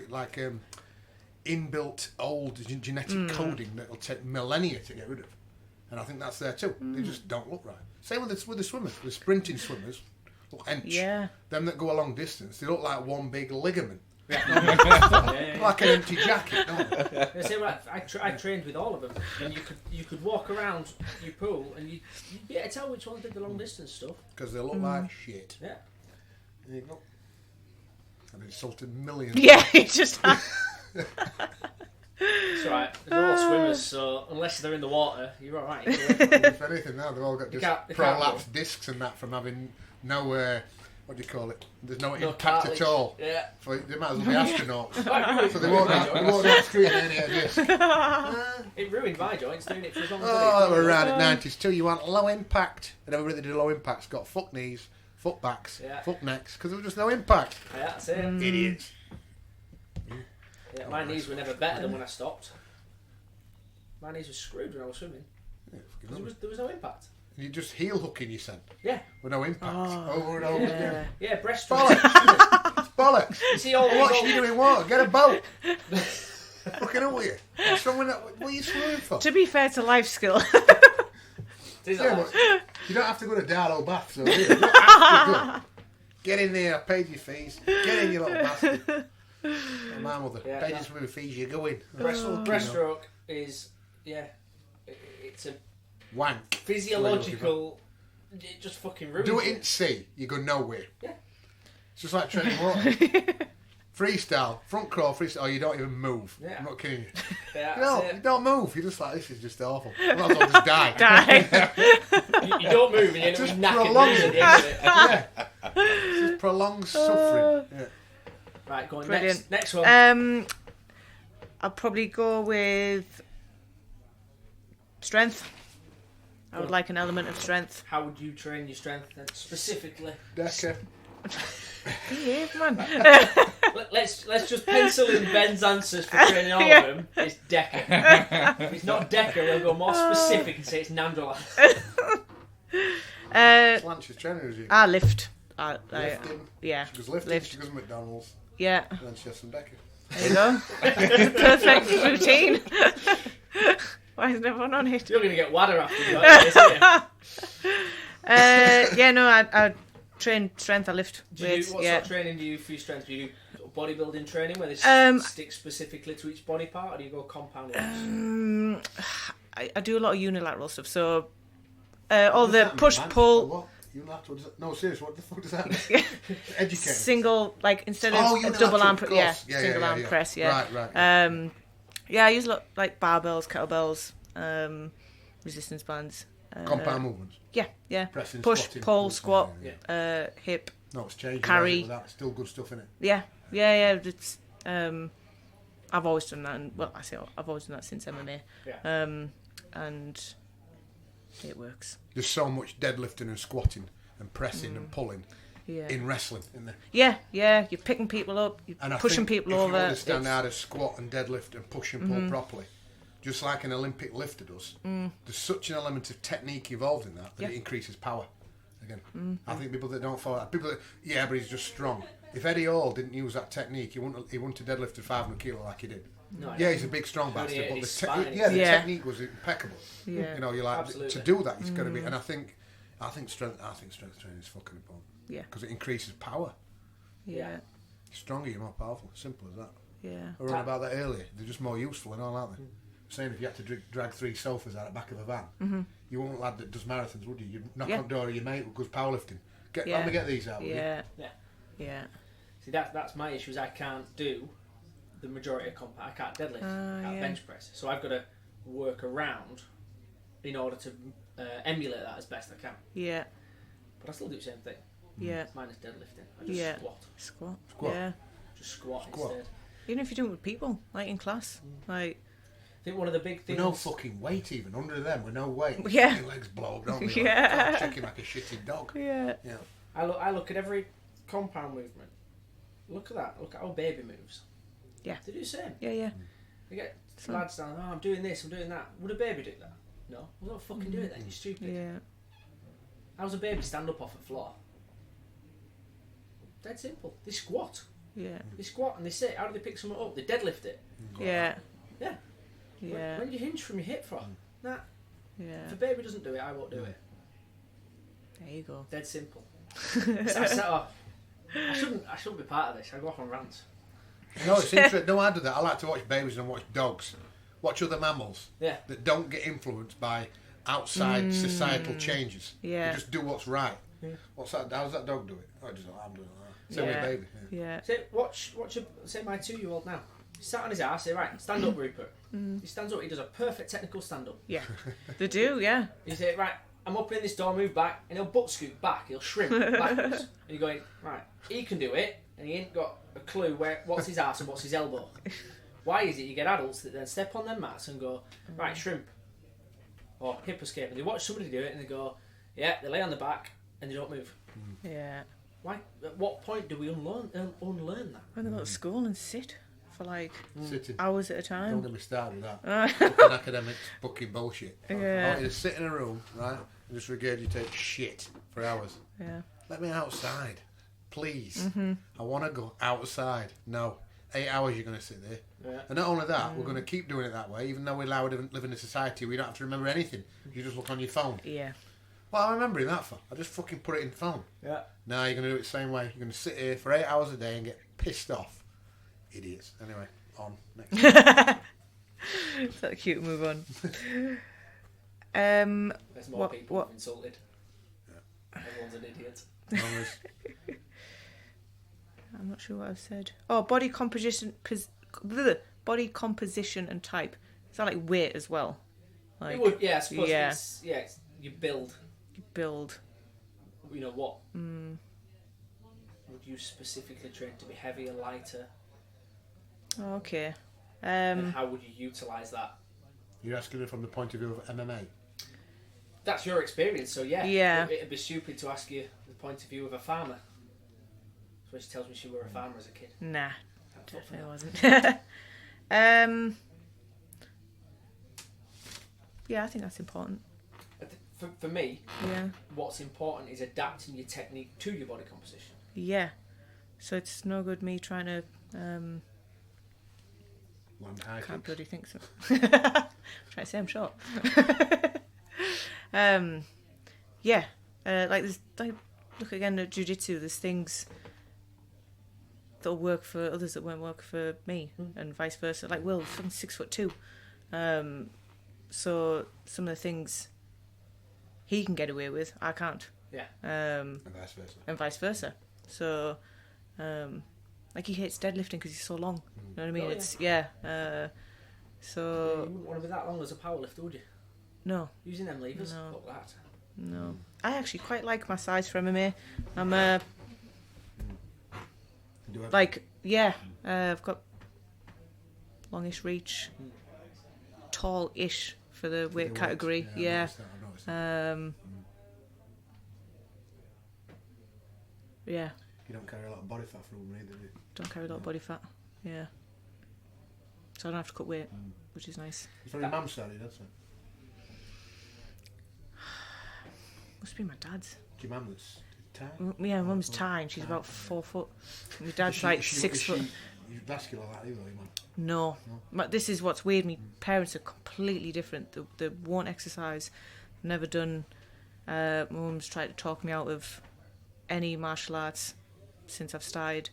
like inbuilt old genetic coding that will take millennia to get rid of. And I think that's there too. They just don't look right. Same with the swimmers. The sprinting swimmers look hench. Yeah. Them that go a long distance, they look like one big ligament. Yeah. Like an empty jacket, don't they? I say, right, I trained with all of them, and you could walk around your pool and you'd be able to tell which ones did the long distance stuff. Because they look like shit. Yeah. There you go. I've insulted millions. Yeah, you just have. It's alright. They're all swimmers, so unless they're in the water, you're alright. If anything, now they've all got just can't prolapsed discs and that from having no, what do you call it? There's no impact cartilage. at all. Yeah. So they might as well be astronauts. So So they won't have screen any of this. It ruined my joints doing it for as long as Oh, they were around at 90s too. You want low impact. And everybody that did low impact's got fuck knees, fuck backs, fuck necks, because there was just no impact. Yeah, that's it. Idiots. Yeah, my knees were never better than when I stopped. My knees were screwed when I was swimming. Yeah, There was no impact. you just heel hooking, you said. Yeah. With no impact. Over and over again. Yeah, breaststroke. Bollocks. It's bollocks. You see all What you doing what? Get a boat. Fucking up with you. What's wrong with that? What are you swimming for? To be fair, to life skill. Yeah, but you don't have to go to Darlow Baths over here. You don't have to go. Get in there, I paid your fees. Get in, you little bastard. My mother, paid your swimming fees, you go in. Breaststroke is, it's a Wank. physiological, it just fucking ruins Do it in sea, you go nowhere. Yeah. It's just like treading water. Freestyle, front crawl, freestyle, you don't even move. Yeah. I'm not kidding you. Yeah, No, that's you don't move. You're just like, this is just awful. I might as well just die. it. You don't move and you end up Just with knackered prolong knees it. at the end of it. Yeah. It's just prolonged suffering. Yeah. Right, go on, Brilliant. next one. I'll probably go with strength. I would like an element of strength. How would you train your strength specifically? Decker. Behave, man. Let's just pencil in Ben's answers for training all of them. It's Decker. If it's not Decker, we'll go more specific and say it's Nandrolan. Lanch's training regime. I lift. Lifting. Yeah. She goes lifting, Lift. she goes to McDonald's, Yeah. and then she has some Decker. There you go. Perfect routine. Why isn't everyone on it? You're going to get wadder after you like this, aren't you? Yeah, no, I train strength. I lift weights. What Yeah. sort of training do you do for your strength? Do you do bodybuilding training where they stick specifically to each body part, or do you go compound ones? I do a lot of unilateral stuff. So all the push pull. What? Unilateral? No, seriously, what the fuck does that mean? Educate. Single, like instead of a unilateral, double arm, of course. single arm press, yeah. Right. Yeah, I use a lot like barbells, kettlebells, resistance bands. Compound movements. Yeah. Pressing, Push, squatting, pull, pulsing, squat, yeah. hip. No, it's changed. Carry. That. Still good stuff in it. Yeah. It's I've always done that, and well, I say I've always done that since MMA. Yeah. And it works. There's so much deadlifting and squatting and pressing and pulling in wrestling, isn't there? Yeah. You're picking people up, you're And I pushing think people if over. you understand how to squat and deadlift and push and pull properly, just like an Olympic lifter does, there's such an element of technique involved in that it increases power. Again, I think people that don't follow that, people that, but he's just strong. If Eddie Hall didn't use that technique, he wouldn't have deadlifted 500 kilo like he did. No, He's a big, strong bastard, but the Yeah. technique was impeccable. Yeah. You know, you're like, Absolutely. to do that, it's got to be, and I think strength training is fucking important. Yeah. Because it increases power. Yeah. Stronger, you're more powerful. Simple as that. Yeah. We were on about that earlier. They're just more useful and all, aren't they? Saying if you had to drag 3 sofas out the back of a van, you wouldn't lad that does marathons, would you? You'd knock on the door of your mate who goes powerlifting. Let me get these out. Yeah. See, that's my issue. Is I can't do the majority of I can't deadlift at bench press, so I've got to work around in order to emulate that as best I can. Yeah. But I still do the same thing. Yeah. Minus deadlifting. I just squat. Squat. Yeah. Just squat. Squat. Instead. Even if you're doing it with people, like in class, like. I think one of the big With things. no fucking weight even, under them, with no weight. Yeah. Your legs blow up, don't they? Like, Yeah. shaking like a shitty dog. Yeah. Yeah. I look at every compound movement. Look at that. Look at how baby moves. Yeah. They do the same. Yeah, yeah. You get So- lads down, oh, I'm doing this, I'm doing that. Would a baby do that? No. Well, don't fucking do it then, you're stupid. Yeah. How's a baby stand up off the floor? Dead simple. They squat. Yeah. They squat and they sit. How do they pick someone up? They deadlift it. Yeah. Yeah. Yeah. When do you hinge from your hip from? Nah. Yeah. If a baby doesn't do it, I won't do it. There you go. Dead simple. I set off. I shouldn't be part of this. I go off on rants. No, it's interesting. No, I do that. I like to watch babies and watch dogs. Watch other mammals Yeah. that don't get influenced by outside societal changes. Yeah. They just do what's right. Yeah. What's that? How's that dog do it? Oh, just I'm doing that. Same Yeah. with baby. Yeah. Yeah. Say, say my 2-year-old now. He's sat on his ass, say, right, stand up, Rupert. He stands up, he does a perfect technical stand up. Yeah. They do, yeah. You say, right, I'm opening this door, move back, and he'll butt scoot back, he'll shrimp backwards. And you're going, right, he can do it, and he ain't got a clue what's his ass and what's his elbow. Why is it you get adults that then step on their mats and go, right, shrimp, or hip escape, and they watch somebody do it, and they go, yeah, they lay on the back, and they don't move. Yeah. Why? At what point do we unlearn that? When they go to school and sit for like Sitting. hours at a Don't time. get me started with that. Fucking academic fucking bullshit. I Yeah. want you to sit in a room, right, and just regurgitate shit for hours. Yeah. Let me outside, please. I want to go outside. No. 8 hours you're going to sit there. Yeah. And not only that, we're going to keep doing it that way, even though we're allowed to live in a society where you don't have to remember anything. You just look on your phone. Yeah. What am I remembering that for? I just fucking put it in the phone. Yeah. No, you're going to do it the same way. You're going to sit here for 8 hours a day and get pissed off. Idiots. Anyway, on. Next. Is that cute? Move on. There's more people what? who've insulted. Everyone's an idiot. I'm not sure what I've said. Oh, body composition and type. Is that like weight as well? Like It would, yeah, I suppose yeah. it's you build. you build. You know what? Would you specifically train to be heavier, lighter? Oh, okay. And how would you utilise that? You're asking it from the point of view of MMA. That's your experience, so yeah. Yeah. It'd be stupid to ask you the point of view of a farmer. So she tells me she were a farmer as a kid. Nah, Fuck definitely that. wasn't. Yeah, I think that's important. For me, Yeah. what's important is adapting your technique to your body composition. Yeah. So it's no good me trying to Land high can't kicks. bloody think so. Try to say I'm short. Yeah. Like there's like look again at jiu-jitsu, there's things that'll work for others that won't work for me and vice versa. Like Will, from 6'2". So some of the things he can get away with, I can't. Yeah. And vice versa. And vice versa. So like he hates deadlifting because he's so long. You know what I mean? Oh, yeah. It's yeah. You So wouldn't want to be that long as a powerlifter, would you? no. Using them levers? No. Fuck that. No, I actually quite like my size for MMA. I'm Do it. like yeah, I've got longish reach, tall-ish for the weight category. Yeah. I noticed that. Yeah, You don't carry a lot of body fat from them either, do you? don't carry a lot of body fat. Yeah, so I don't have to cut weight, which is nice. It's from your mum's side, that's it. Must be my dad's. It's your mum that's tight. Yeah, my mum's Thai and she's about 4 foot. My dad's like 6 foot. You're vascular like either, man. No. But this is what's weird. My parents are completely different. They won't exercise. Never done. My mum's tried to talk me out of any martial arts since I've started.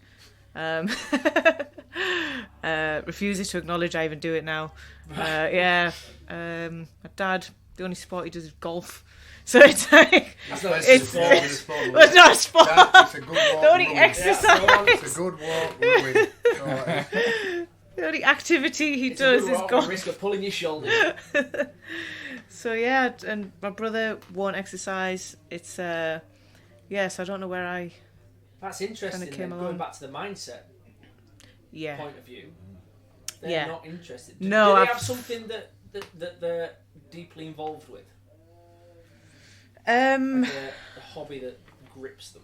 Refuses to acknowledge I even do it now. Yeah. My dad, the only sport he does is golf. So it's like That's not it's sport. well, it's not a sport. It's a good walk. The only ruin. exercise. It's a good walk. Ruin. The only activity he It's does a good is walk, golf. risk of pulling your shoulder. So yeah, and my brother won't exercise. It's yeah, so I don't know where I. That's interesting. Kinda came Then, along. going back to the mindset. point of view, they're Yeah. not interested. No, do they I've- have something that they're deeply involved with? A hobby that grips them.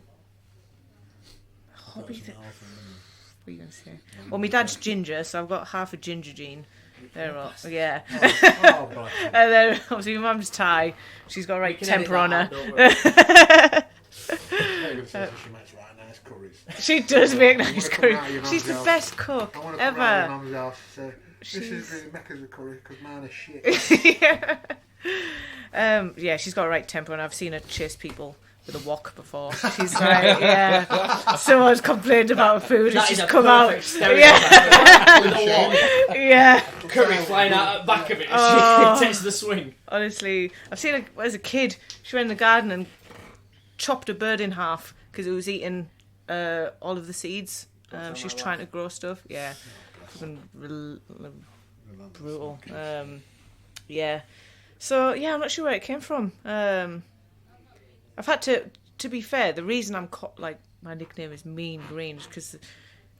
hobby that... What are you going to say? Well, my dad's ginger, so I've got half a ginger gene. There, all. Yeah. Oh, boy. And then obviously my mum's Thai. She's got right We can edit temper on that her. out, don't worry. She makes right nice curries. She does make I nice wanna come curry. round your She's the mum's best cook I want to come round ever. your mum's house and say, this She's- is Mecca's curry because mine is shit. Yeah, she's got a right temper, and I've seen her chase people with a wok before. She's like, yeah. Someone's complained about food, and That is she's a come out. perfect stereotype. With a wok. Yeah, Curry flying out the back of it. Oh. She takes the swing. honestly, I've seen her as a kid. She went in the garden and chopped a bird in half because it was eating all of the seeds. She was trying to grow stuff. Yeah, fucking brutal. Yeah. So yeah, I'm not sure where it came from. I've had to be fair, the reason I'm like my nickname is Mean Green is because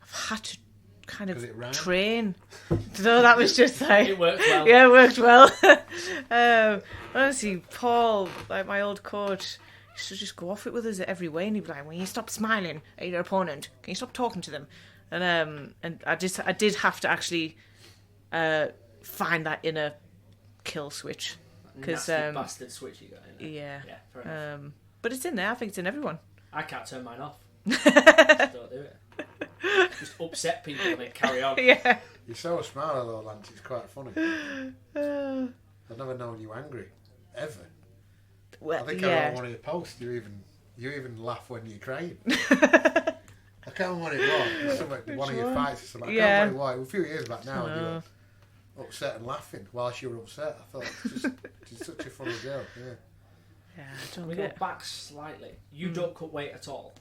I've had to kind 'Cause it rhymed? of train. So that was just like It worked well. yeah, it worked well. Honestly, Paul, like my old coach, used to just go off it with us at every way, and he'd be like, "When you stop smiling at your opponent, can you stop talking to them?" And I did have to actually find that inner kill switch because Nasty bastard switch you got in there. yeah. Yeah, fair enough. But it's in there. I think it's in everyone. I can't turn mine off. Just don't do it. Just upset people and then carry on. Yeah. You're so smart though, Lance. It's quite funny. I've never known you angry, ever. Well, I think I yeah. wrote one of your posts. You even laugh when you're crying. I can't remember what it was. One of your fights or something. I Yeah. can't remember what. A few years back now, and you were upset and laughing whilst you were upset. I thought, she's such a funny girl. Yeah. Yeah, I don't We get. go back slightly. You don't cut weight at all.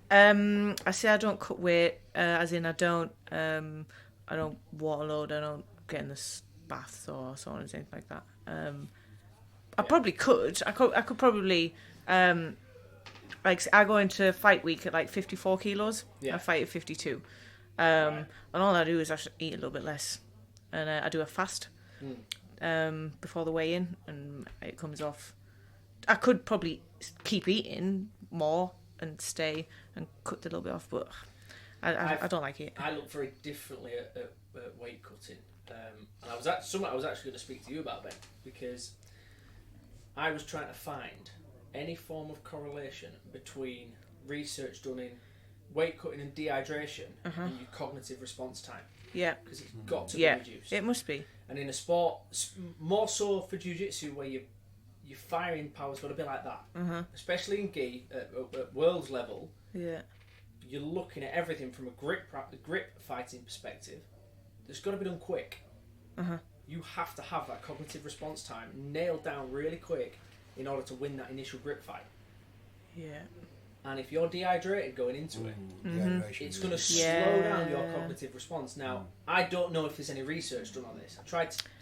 I say I don't cut weight, as in I don't waterload, I don't get in the baths or so on and things like that. I probably could. I could probably, like I go into fight week at like 54 kilos. Yeah. I fight at 52. And all I do is actually eat a little bit less, and I do a fast before the weigh-in, and it comes off. I could probably keep eating more and stay and cut a little bit off, but I don't like it. I look very differently at weight cutting. And I was actually going to speak to you about, Ben, because I was trying to find any form of correlation between research done in weight cutting and dehydration and your cognitive response time, Yeah, because it's got to be yeah, reduced. it must be. And in a sport, more so for jiu-jitsu, where your firing power's got to be like that, especially in gi at world's level. Yeah, You're looking at everything from a grip fighting perspective. It's got to be done quick. You have to have that cognitive response time nailed down really quick in order to win that initial grip fight. yeah, And if you're dehydrated going into it, it's going to slow Yeah. down your cognitive response. Now, I don't know if there's any research done on this. I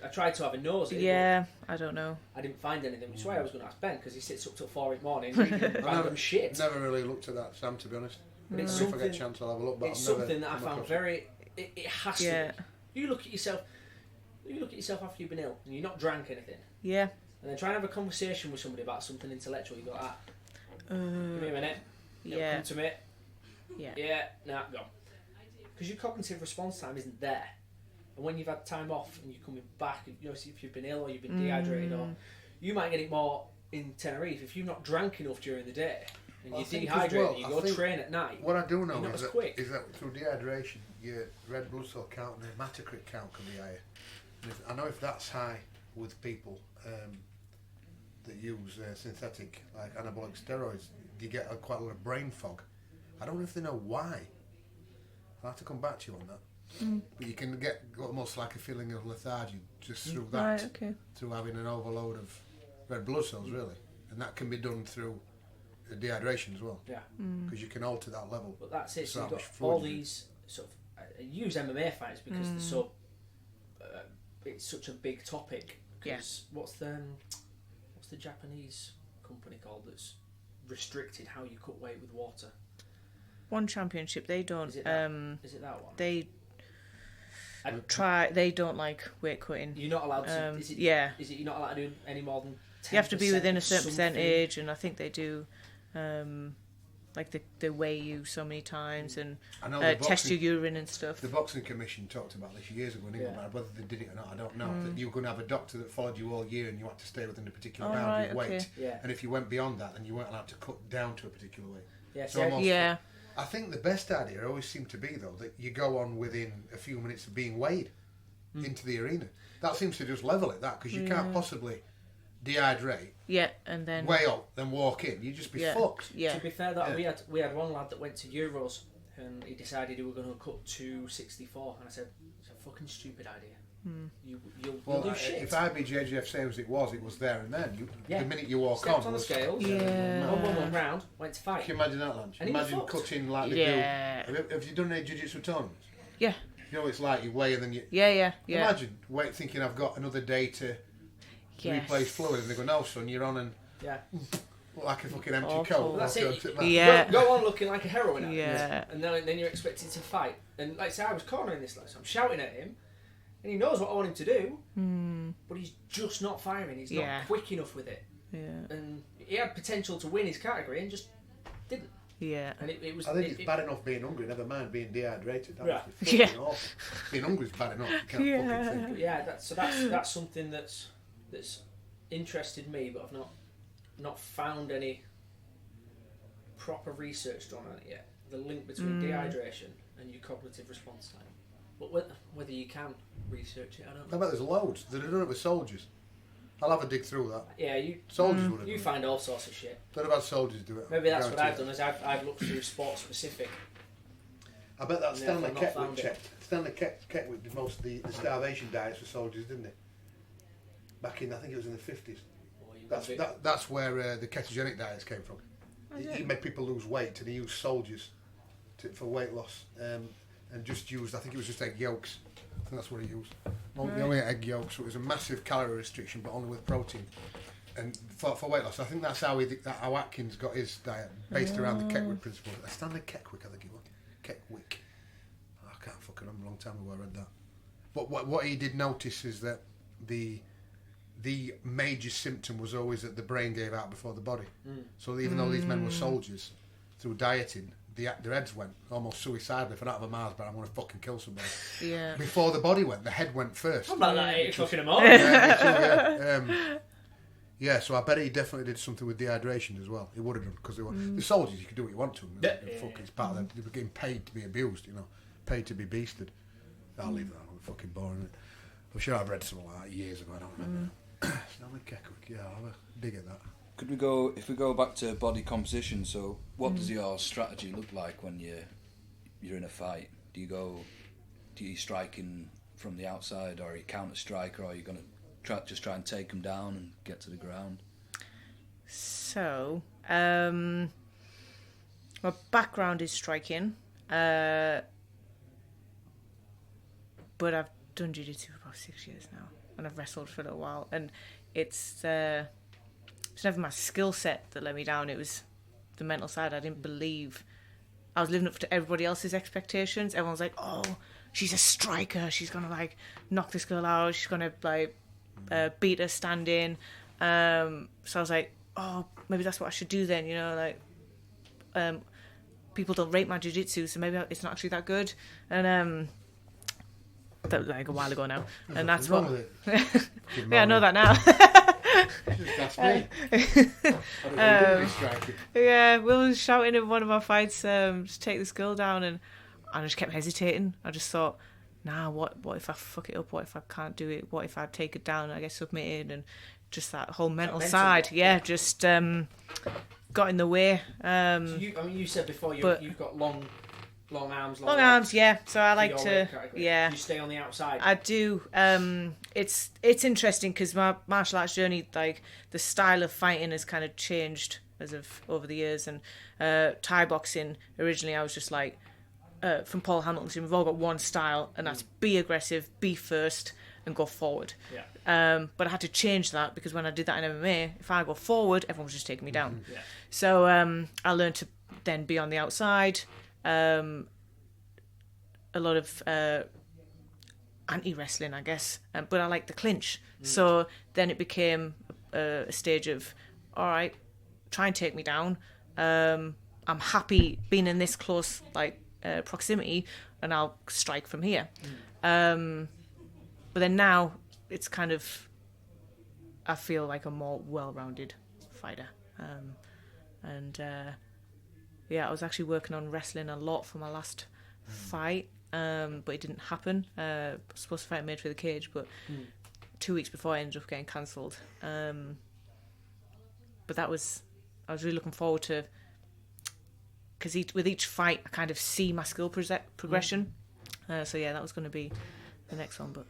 tried to have a nose. yeah. I don't know. I didn't find anything, which is why I was going to ask Ben, because he sits up till 4 in the morning reading random shit. Never really looked at that, Sam, to be honest. But it's If I get something. a chance, I'll have a look. But It's I've never something that I come found across very. It has to. Yeah. Be. You look at yourself. You look at yourself after you've been ill and you're not drank anything, Yeah. and then try and have a conversation with somebody about something intellectual. You go, give me a minute. Yeah. Come to me. Yeah. Yeah. Nah, go. Because your cognitive response time isn't there, and when you've had time off and you're coming back, you know, if you've been ill or you've been dehydrated, or you might get it more in Tenerife if you've not drank enough during the day and I you're think as dehydrated. well, You I go think train at night. What I do know You're not is as quick. that through dehydration, your red blood cell count and hematocrit count can be higher. And I know if that's high with people that use synthetic, like anabolic steroids, you get quite a lot of brain fog. I don't know if they know why. I'll have to come back to you on that. But you can get almost like a feeling of lethargy just through that, Right. Okay. through having an overload of red blood cells, really. And that can be done through dehydration as well. Yeah. Because you can alter that level. But that's it. So you've Establish got fluid all in it. these sort of. I use MMA fights because they're so. It's such a big topic. Because what's the Japanese company called that's restricted how you cut weight with water? One championship. They don't. Is it that one? They They don't like weight cutting. You're not allowed to. Is it you're not allowed to do any more than 10%? You have to be within a certain something? percentage, and I think they do. Like they weigh you so many times and test your urine and stuff. The Boxing Commission talked about this years ago in England, but whether they did it or not, I don't know. That you were going to have a doctor that followed you all year and you had to stay within a particular boundary of weight. Yeah. And if you went beyond that, then you weren't allowed to cut down to a particular weight. Yeah, so I think the best idea always seemed to be, though, that you go on within a few minutes of being weighed into the arena. That seems to just level it, because you can't possibly dehydrate, and then weigh up, then walk in. You'd just be fucked. Yeah. To be fair, that we had one lad that went to Euros and he decided he was going to cut to 64, and I said, "It's a fucking stupid idea. You'll do shit." If IBJJF same as it was there and then. The minute you walk Stepped on the scales. Yeah. One round, went to fight. Can you imagine that, Lanch? And imagine cutting like they do. Have you done any jiu-jitsu tournaments? Yeah. You know, it's like you weigh and then you. Yeah. Imagine thinking I've got another day to replace fluid, and they go, "No, son, you're on and look like a fucking empty coat." That's it. Go on looking like a heroin addict. Yeah. And then you're expected to fight. And like I say, I was cornering this lad, so I'm shouting at him, and he knows what I want him to do, but he's just not firing. He's not quick enough with it. Yeah. And he had potential to win his category and just didn't. Yeah. And it was. I think it's bad enough being hungry, never mind being dehydrated. Right. Awful. Being hungry is bad enough. You can't fucking think. Yeah, that's something that's interested me, but I've not found any proper research done on it yet. The link between dehydration and your cognitive response time. But whether you can research it, I don't know. I bet there's loads. They've done it with soldiers. I'll have a dig through that. Yeah, soldiers would have. You find all sorts of shit. Don't know about soldiers do it. Maybe that's what I've done. Is I've looked through sports specific. I bet that Stanley Keckwick checked. Stanley Keckwick did most of the starvation diets for soldiers, didn't he? Back in, I think it was in the 50s. That's where the ketogenic diets came from. He made people lose weight, and he used soldiers for weight loss, and just used, I think it was just egg yolks. I think that's what he used. They only ate egg yolks, so it was a massive calorie restriction, but only with protein. And for weight loss, I think that's how Atkins got his diet, based around the Keckwick principle. Stanley Keckwick, I think it was. Keckwick. I can't fucking remember, a long time ago I read that. But what he did notice is that the major symptom was always that the brain gave out before the body. So even though these men were soldiers, through dieting, their heads went almost suicidal. If I don't have a Mars bar, I'm going to fucking kill somebody. Yeah. Before the body went, the head went first. I'm about that 8 o'clock in the morning. Yeah, so I bet he definitely did something with dehydration as well. He would have done, because the soldiers, you could do what you want to them. It's part of them. They were getting paid to be abused, paid to be beasted. I'll leave that on, fucking boring. I'm sure I've read something like that years ago, I don't remember. Stanley Keckwick, I'll have a dig at that. If we go back to body composition, so what does your strategy look like when you're in a fight? Do you strike in from the outside, or are you counter striker, or are you going to try and take them down and get to the ground? So, my background is striking, but I've done jiu-jitsu for about 6 years now, and I've wrestled for a little while, and it's never my skill set that let me down. It was the mental side. I didn't believe I was living up to everybody else's expectations. Everyone's like, "Oh, she's a striker. She's gonna knock this girl out. She's gonna beat her standing." So I was like, "Oh, maybe that's what I should do then." People don't rate my jiu-jitsu, so maybe it's not actually that good. And that was like a while ago now, and that's what. Yeah, I know that now. That's me. Yeah, Will was shouting in one of my fights, just take this girl down, and I just kept hesitating. I just thought, nah, what if I fuck it up? What if I can't do it? What if I take it down and I get submitted? And just that whole mental side, just got in the way. So you said before you've got long arms. Long arms, yeah. So I like to, You stay on the outside. I do. It's interesting because my martial arts journey, the style of fighting has kind of changed over the years. And Thai boxing, originally I was just from Paul Hamilton, we've all got one style, and that's be aggressive, be first, and go forward. Yeah. But I had to change that because when I did that in MMA, if I go forward, everyone was just taking me down. Yeah. So I learned to then be on the outside. A lot of anti-wrestling, I guess, but I like the clinch. So then it became a stage of, all right, try and take me down. I'm happy being in this close proximity, and I'll strike from here. But then now it's kind of, I feel like a more well-rounded fighter. I was actually working on wrestling a lot for my last fight, but it didn't happen. I was supposed to fight Made for the Cage, but 2 weeks before I ended up getting cancelled. But I was really looking forward to, because with each fight I kind of see my skill progression. So yeah, that was going to be the next one, but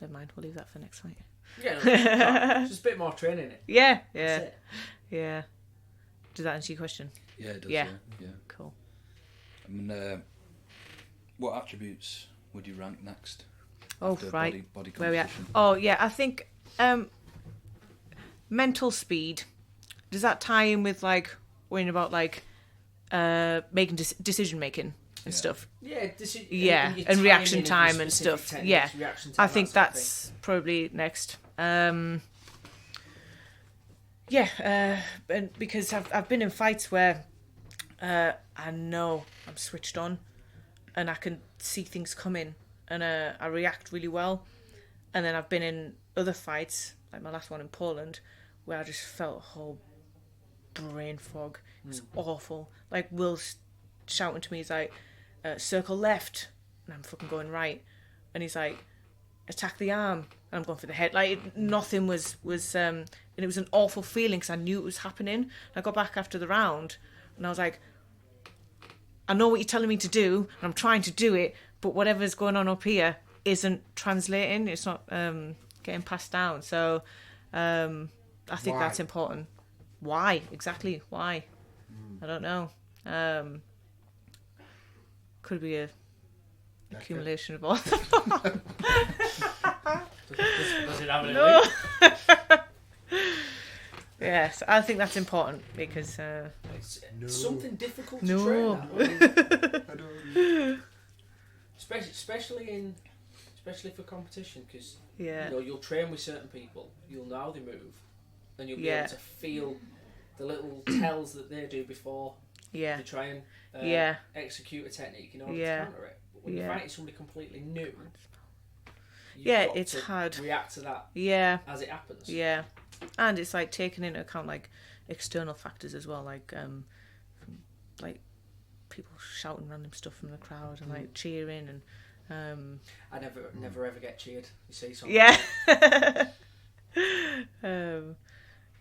never mind, we'll leave that for next fight. Yeah, no, just a bit more training. Yeah. That's it. Yeah. Does that answer your question? Yeah, it does. Yeah. Yeah. Cool. I mean, what attributes would you rank next? Oh, after right. Body Where we at? composition? Oh, yeah. I think mental speed. Does that tie in with worrying about making decision making and stuff? Yeah, And reaction time and stuff. Yeah, I think that's probably next. And because I've been in fights where I know I'm switched on, and I can see things coming, and I react really well. And then I've been in other fights, like my last one in Poland, where I just felt a whole brain fog. It was awful. Like Will's shouting to me, he's like, circle left, and I'm fucking going right, and he's like, attack the arm, and I'm going for the head. Nothing was and it was an awful feeling because I knew it was happening. And I got back after the round, and I was like, I know what you're telling me to do, and I'm trying to do it, but whatever's going on up here isn't translating. It's not getting passed down. So I think that's important. Why? Exactly. Why? I don't know. Could be a accumulation of all. Does it have No. Yes, I think that's important because it's something difficult to No. train that. Especially for competition, because you'll train with certain people, you'll know how they move, and you'll be able to feel the little tells that they do before they try and execute a technique in order to counter it. But when you're fighting somebody completely new, you've got it's to hard. react to that as it happens. Yeah, and it's like taking into account external factors as well, like people shouting random stuff from the crowd and cheering and. I never ever get cheered. You see something?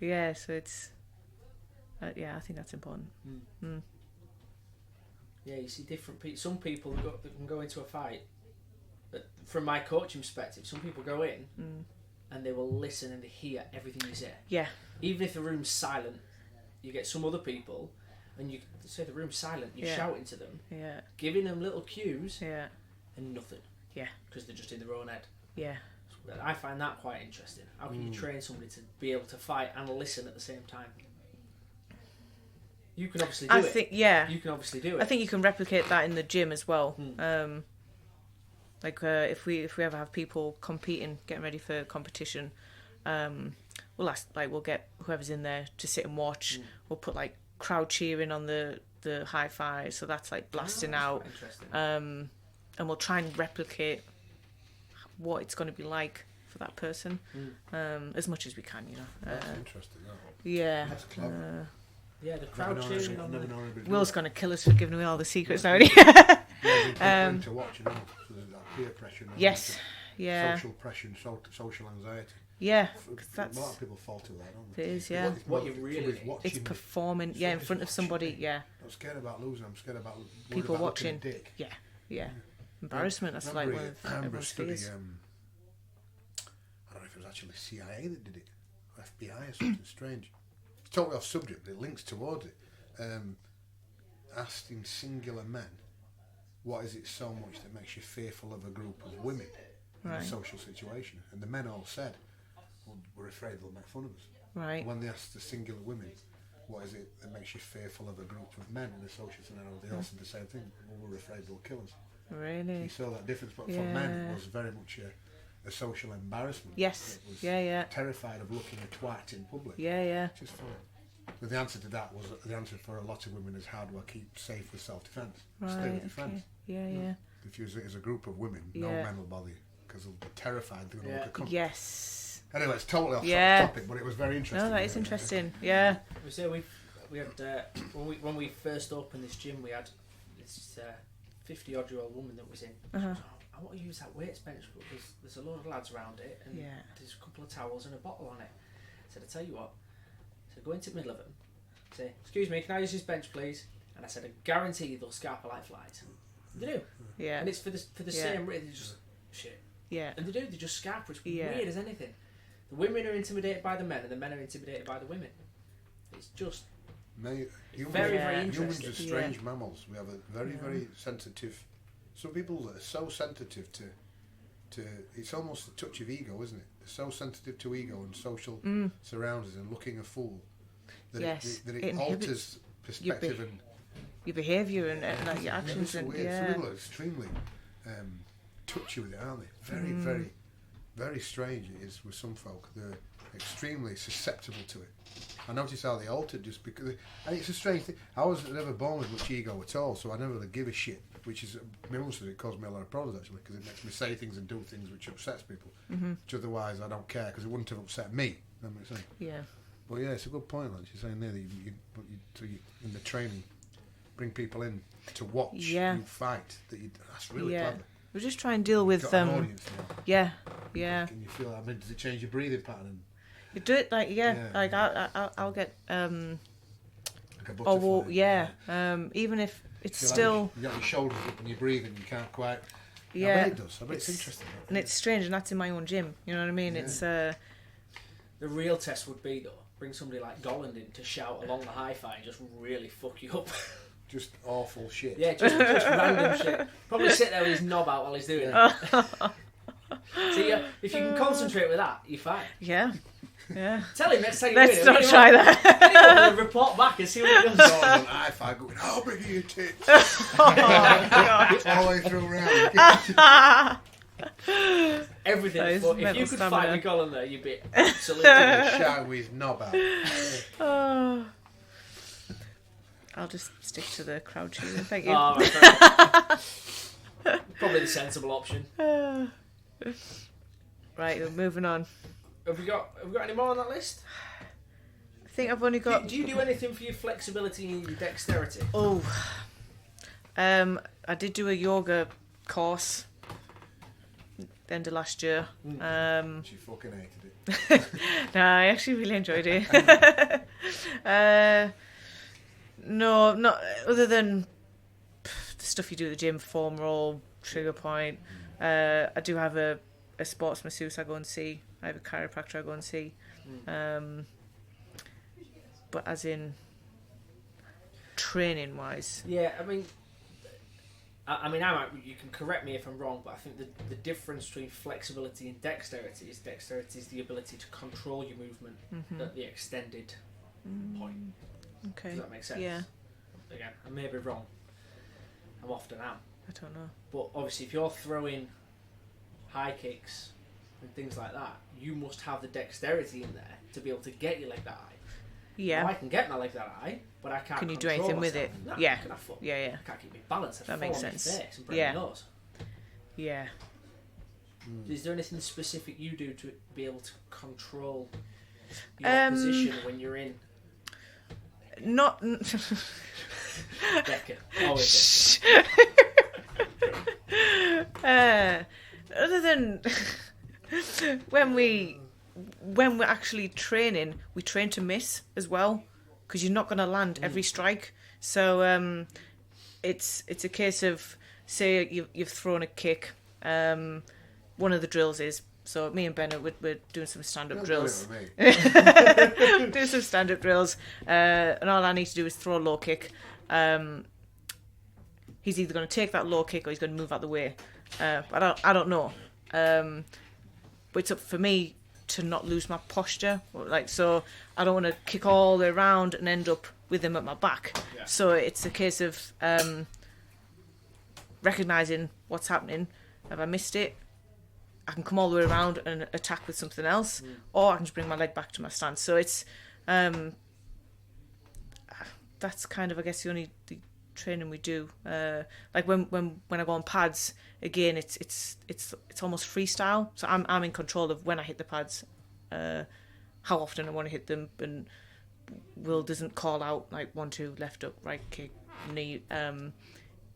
Yeah. So it's. I think that's important. Yeah, you see different people. Some people that can go into a fight. From my coaching perspective, some people go in and they will listen and they hear everything you say. Yeah. Even if the room's silent, you get some other people, and you say the room's silent. You're shouting to them. Yeah. Giving them little cues. Yeah. And nothing. Yeah. Because they're just in their own head. Yeah. I find that quite interesting. How can you train somebody to be able to fight and listen at the same time? You can obviously do it. You can obviously do it. I think you can replicate that in the gym as well. If we ever have people competing, getting ready for competition, we'll get whoever's in there to sit and watch. We'll put crowd cheering on the high five, so that's blasting out. Interesting. And we'll try and replicate what it's going to be like for that person, as much as we can, That's interesting. Yeah. That's clever. Yeah, the crowd cheering on Will's going to kill us for giving away all the secrets now. To watch, so there's that peer pressure. Yes. Yeah. Social pressure and social anxiety. Yeah. A lot of people fall to that, don't they? It is, yeah. What you really it's performing, in front of somebody, I'm not scared about losing, I'm scared about people about watching. Dick. Yeah. Embarrassment, that's one of everyone's fears. I don't know if it was actually CIA that did it, or FBI or something strange. It's totally off subject, but it links towards it. Asking singular men, what is it so much that makes you fearful of a group of women in a social situation? And the men all said, well, we're afraid they'll make fun of us. Right. When they asked the singular women, what is it that makes you fearful of a group of men in a social scenario, they all said the same thing. Well, we're afraid they'll kill us. Really? You saw that difference, but for Yeah. men it was very much a social embarrassment. Yes. It was Yeah. terrified of looking a twat in public. Yeah. Which is funny. But the answer to that was the answer for a lot of women is how do I keep safe with self-defence? Stay Right. with defence. Yeah. If you as a group of women, no Yeah. men will bother you because they'll be terrified they're going to Yeah. look a cunt. Yes. Anyway, it's totally off Yeah. topic, but it was very interesting. No, that is interesting. Yeah. We say we had when we first opened this gym, we had this 50-odd-year-old woman that was in. Uh-huh. I want to use that weights bench, but there's a load of lads around it, and Yeah. there's a couple of towels and a bottle on it. I said, I tell you what. So go into the middle of them, say, excuse me, can I use this bench, please? And I said, I guarantee you they'll scarper like flies. They do. Yeah. And it's for the Yeah. same reason. They just shit. Yeah. And they do. They just scarper. It's Yeah. weird as anything. The women are intimidated by the men, and the men are intimidated by the women. It's just Humans, very, Yeah. very humans interesting. are strange mammals. We have a very, very sensitive. Some people are so sensitive to. It's almost a touch of ego, isn't it? They're so sensitive to ego and social surroundings and looking a fool that Yes. it It alters perspective and Your behaviour and like your actions it's and weird. yeah. Some people are extremely touchy with it, aren't they? Very, very, very strange it is with some folk. They're extremely susceptible to it. I notice how they altered just because, and it's a strange thing. I was never born with much ego at all, so I never really give a shit. Which is, my mum said it caused me a lot of problems actually, because it makes me say things and do things which upsets people. Which otherwise I don't care because it wouldn't have upset me. That makes sense. Yeah. But yeah, it's a good point. Like she's saying there that you in the training, bring people in to watch Yeah. you fight. That's really Yeah. clever. We just try and deal with Got an audience now. yeah. Yeah. Can you feel that? I mean, does it change your breathing pattern? You do it like Yeah. like I'll get Like a butterfly? oh well, yeah. Even if it's Feel like still you got your shoulders up and you're breathing, you can't quite. I yeah. bet it does. I bet it's interesting. And it's strange, and that's in my own gym. You know what I mean? Yeah. It's The real test would be though, bring somebody like Golland in to shout along the hi-fi and just really fuck you up. Just awful shit. Yeah, just random shit. Probably sit there with his knob out while he's doing it. See, if you can concentrate with that, you're fine. yeah. Tell him next time you Let's do it. not try that. We'll report back and see what he does. Not on hi-fi going, how big are your tits? Oh, God. All the way through round. Everything. That is But if mental you could stamina. find the Golland there, you'd be absolutely. Shout with his knob out. Oh. I'll just stick to the crouching. Thank you. Oh, right, fair enough. Probably the sensible option. Right, we're moving on. Have we got any more on that list? I think I've only got. Do you do anything for your flexibility and your dexterity? Oh, I did do a yoga course the end of last year. She fucking hated it. No, I actually really enjoyed it. No, not other than the stuff you do at the gym, form roll, trigger point. I do have a sports masseuse I go and see. I have a chiropractor I go and see. But as in training wise, Yeah, I mean, you can correct me if I'm wrong, but I think the difference between flexibility and dexterity is the ability to control your movement at the extended point. okay. Does that make sense? Yeah, Again, I may be wrong. I'm often am. I don't know. But obviously, if you're throwing high kicks and things like that, you must have the dexterity in there to be able to get your leg that high. Yeah. Well, I can get my leg that high, but I can't. Can you do control anything with myself. it? No, Yeah. I can't fuck. Yeah, yeah. I can't keep my balance. I'd That fall makes on my sense. face and break Yeah. my nose. Yeah. Is there anything specific you do to be able to control your position when you're in Not. Decker? Always Other than when we're actually training, we train to miss as well, because you're not going to land every strike. So it's a case of, say you've thrown a kick. One of the drills is, so me and Bennett we're doing some stand-up drills. Do some stand-up drills, and all I need to do is throw a low kick. He's either going to take that low kick or he's going to move out the way. But I don't know. But it's up for me to not lose my posture. Like, so I don't want to kick all the way around and end up with him at my back. Yeah. So it's a case of recognising what's happening. Have I missed it? I can come all the way around and attack with something else, or I can just bring my leg back to my stance. So it's that's kind of, I guess, the training we do. Like when I go on pads, again, it's almost freestyle. So I'm in control of when I hit the pads, how often I want to hit them, and Will doesn't call out like 1, 2, left up, right kick, knee.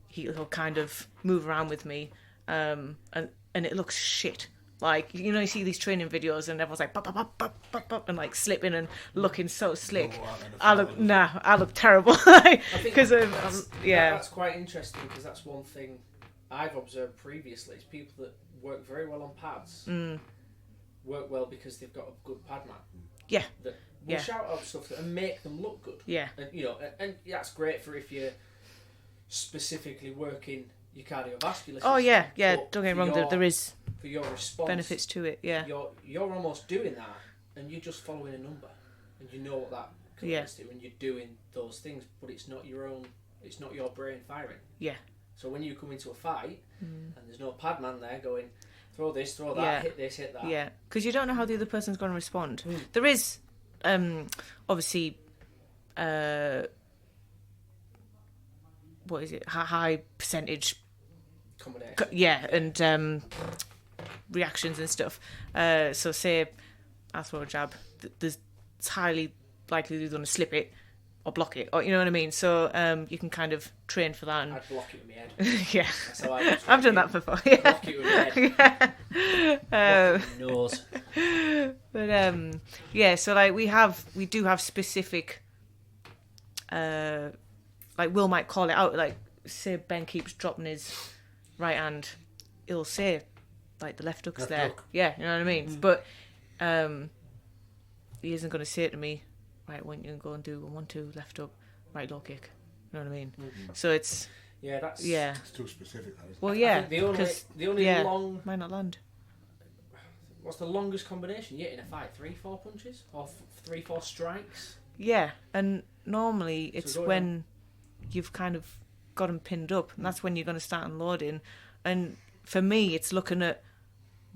He'll kind of move around with me, and it looks shit. Like, you know, you see these training videos and everyone's like bop, bop, bop, bop, bop, bop, and like slipping and looking so slick. I look terrible. Because that's quite interesting, because that's one thing I've observed previously is people that work very well on pads work well because they've got a good pad man. Yeah. That will shout out stuff and make them look good. Yeah. And you know, and that's great for if you're specifically working your cardiovascular system. Oh yeah. But Don't get me wrong. There is for your response benefits to it. Yeah. You're almost doing that, and you're just following a number, and you know what that compares to, and you're doing those things, but it's not your own. It's not your brain firing. Yeah. So when you come into a fight and there's no pad man there going, throw this, throw that, hit this, hit that. Yeah, because you don't know how the other person's going to respond. There is, obviously, what is it? High percentage. Combination. And reactions and stuff. So say I throw a jab, it's highly likely they're going to slip it or block it, or you know what I mean. So you can kind of train for that. And I'd block it with my head. Yeah, that's how I I've done that before. Yeah. Block it with my head. Block it with my nose. But yeah, so like we do have specific. Like Will might call it out. Like say Ben keeps dropping his right hand, he'll say like the left hook's there. Yeah, you know what I mean. But he isn't going to say it to me. Right, when you can go and do 1, 2, left up, right low kick. You know what I mean? So it's it's too specific. Well, yeah, because the only long might not land. What's the longest combination you hit in a fight? 3, 4 punches or 3, 4 strikes? Yeah, and normally it's when you've kind of got them pinned up, and that's when you're going to start unloading. And for me, it's looking at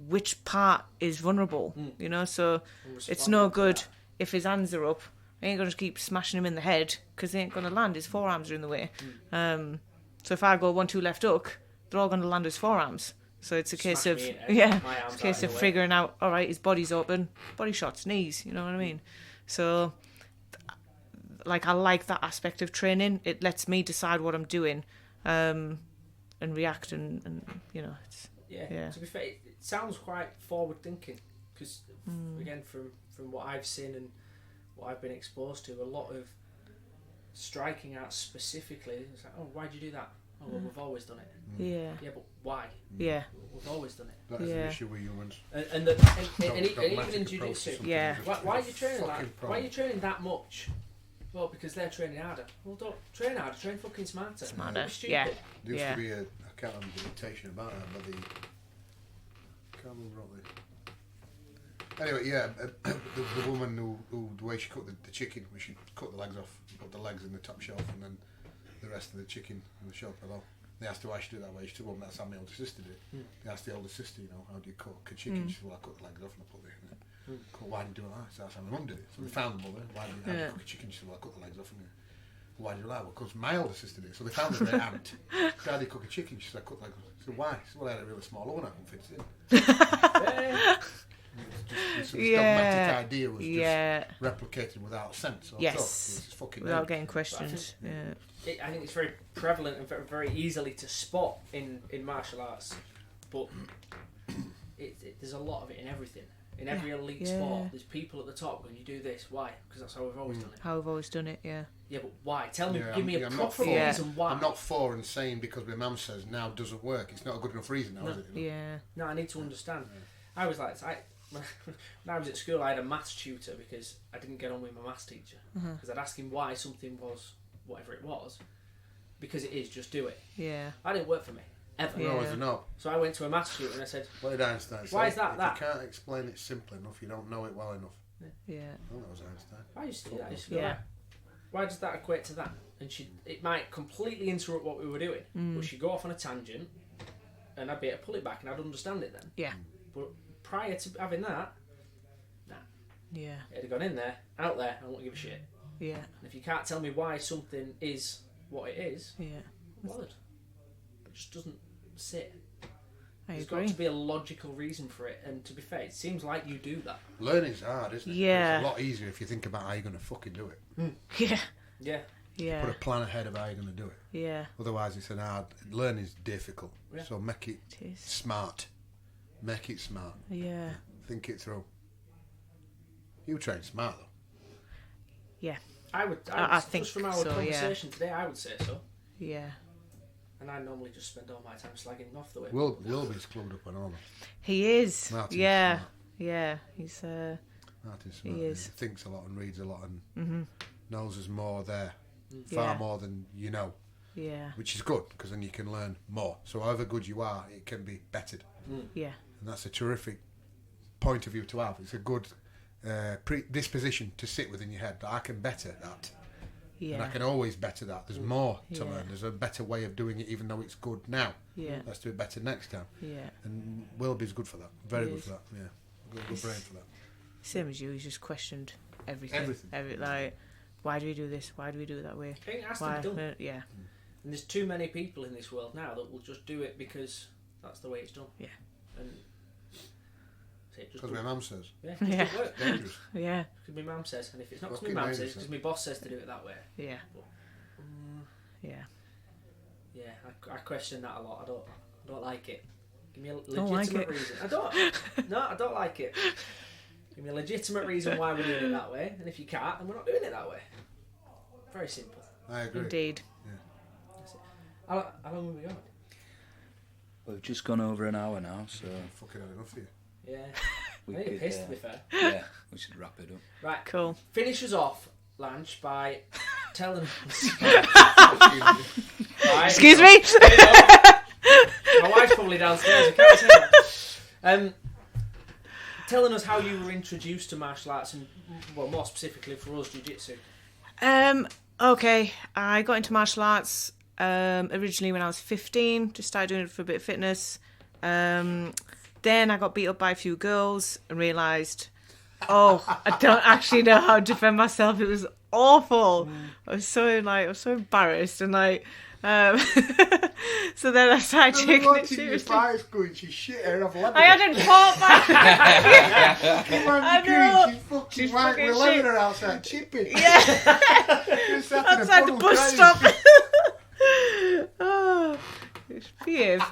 which part is vulnerable. You know, so it's no good if his hands are up. I ain't going to keep smashing him in the head because they ain't going to land. His forearms are in the way. So if I go 1, 2 left hook, they're all going to land his forearms. So it's a case of figuring out. All right, his body's open, body shots, knees. You know what I mean? So, like, I like that aspect of training. It lets me decide what I'm doing, and react, and you know, it's To be fair, it sounds quite forward thinking because again, from what I've seen and what I've been exposed to, a lot of striking out specifically, it's like, oh, why'd you do that? Oh, well, we've always done it. Yeah, but why? Yeah, we've always done it. That is an issue with humans. And even in jiu-jitsu, why are you training that? Why are you training that much? Well, because they're training harder. Well, don't train harder. Train fucking smarter. Yeah. There used to be I can't remember the dictation about that, but can't remember what they. Anyway, the woman who the way she cooked the chicken, where she cut the legs off, put the legs in the top shelf, and then the rest of the chicken in the shelf below. They asked her why she did that way. She told them that's how my older sister did. They asked the older sister, you know, how do you cook a chicken? She said, well, I cut the legs off and I put it in it. Why did you do it? So that's how my mum did it. So they found the mother. Why did you cook a chicken? She said, well, I cut the legs off and why did you lie? Well, because my older sister did it. So they found the great aunt. Why did you cook a chicken? She said, I cut the legs off. She said, why? She said, well, I had a really small oven I couldn't fit it in. This dogmatic idea was just replicated without sense. Without getting questioned. I think it's very prevalent and very, very easily to spot in martial arts, but there's a lot of it in everything. In every elite sport, there's people at the top when you do this. Why? Because that's how we've always done it. How we've always done it, yeah. Yeah, but why? Tell me, give me a proper reason why. I'm not for and saying because my mum says now doesn't work. It's not a good enough reason now, is it? Yeah. No, I need to understand. I was like, when I was at school, I had a maths tutor because I didn't get on with my maths teacher. Because I'd ask him why something was whatever it was. Because it is, just do it. Yeah. That didn't work for me. Ever. No, it's not. So I went to a maths tutor and I said, what did Einstein say? Why is that? If you can't explain it simply enough, you don't know it well enough. Yeah. Oh, that was Einstein. Why used to do that? Why does that equate to that? And it might completely interrupt what we were doing. But she'd go off on a tangent and I'd be able to pull it back and I'd understand it then. Yeah. But prior to having that, Yeah. it'd have gone in there, out there, I won't give a shit. Yeah. And if you can't tell me why something is what it is, Yeah. I'm bothered. It just doesn't sit. I There's agree. got to be a logical reason for it, and to be fair, it seems like you do that. Learning's hard, isn't it? Yeah. It's a lot easier if you think about how you're going to fucking do it. Yeah. Yeah. Yeah. Put a plan ahead of how you're going to do it. Yeah. Otherwise, it's an hard. Learning's difficult. Yeah. So make it It is. smart. Make it smart. Yeah. Think it through. You train smart though. Yeah. I think think just from our so, yeah. conversation today, I would say so. Yeah. And I normally just spend all my time slagging off the way. Wilby's clubbed up on all that. He is. Martin's yeah. smart. Yeah. He's Martin's smart. He is. Thinks a lot and reads a lot and Mm-hmm. knows there's more there. Far Yeah. more than you know. Yeah. Which is good because then you can learn more. So however good you are, it can be bettered. Yeah. And that's a terrific point of view to have. It's a good predisposition to sit within your head that I can better that. Yeah. And I can always better that. There's more to Yeah. learn. There's a better way of doing it, even though it's good now. Yeah. Let's do it better next time. Yeah. And Wilby's good for that. Very He good is. for that. Yeah. Good brain for that. Same as you. He's just questioned everything. Everything. Like, why do we do this? Why do we do it that way? It has Why? to be done. Yeah. And there's too many people in this world now that will just do it because that's the way it's done. Yeah. And say it just Because my mum says. yeah, Yeah. it work. Dangerous. Yeah. Because my mum says, and if it's not because Fucking my mum amazing, says, it's because my boss says to do it that way. Yeah. Mm, Yeah. yeah, I question that a lot. I don't like it. Give me a Don't like legitimate it. reason. I don't. No, I don't like it. Give me a legitimate reason why we're doing it that way, and if you can't, then we're not doing it that way. Very simple. I agree. Indeed. That's it. How long have we got? We've just gone over an hour now, so Fucking had enough of you. Yeah. we I think you're could, pissed, to be fair. yeah, we should wrap it up. Right. Cool. Finish us off, Lanch, by telling us. Right. Excuse me. My wife's probably downstairs. I can't say that. Telling us how you were introduced to martial arts, and well, more specifically for us, jiu-jitsu. Okay. I got into martial arts originally when I was 15. Just started doing it for a bit of fitness. Then I got beat up by a few girls and realised, I don't actually know how to defend myself. It was awful. I was so embarrassed and so then I started taking it seriously. Fire's going, she's shit her off I hadn't fought back. I know. She's She's fucking fucking we're leaving shit. her outside chipping. Yeah. Just sat in a Outside the puddle bus crying. stop. Behave.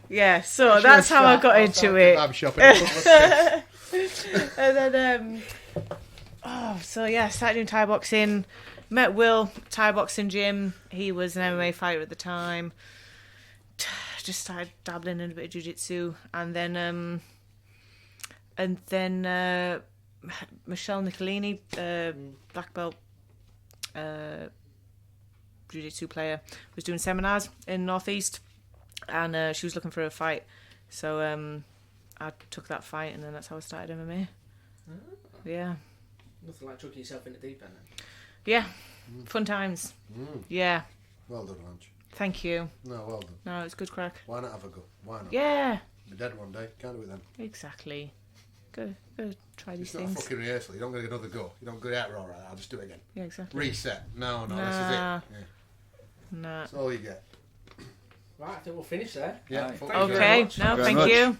Yeah, so that's how I got into it. I'm shopping. A couple of steps. And then, so yeah, started doing Thai boxing. Met Will, Thai boxing gym. He was an MMA fighter at the time. Just started dabbling in a bit of jiu-jitsu. And then Michelle Nicolini, black belt jiu-jitsu player, was doing seminars in Northeast. And she was looking for a fight. So I took that fight, and then that's how I started MMA. Yeah. Nothing like chucking yourself in the deep end. Yeah. Fun times. Yeah. Well done, Lanch. Thank you. No, well done. No, it's good crack. Why not have a go? Why not? Yeah. Be dead one day. Can't do it then. Exactly. Go try these It's not a things. fucking rehearsal. You don't get another go. You don't go out all right. I'll just do it again. Yeah, exactly. Reset. No, Nah. this is it. Yeah. Nah. That's all you get. Right, I think we'll finish there. Yeah. Right. fuck Thank you you. very Okay. much. No, Very thank much. you.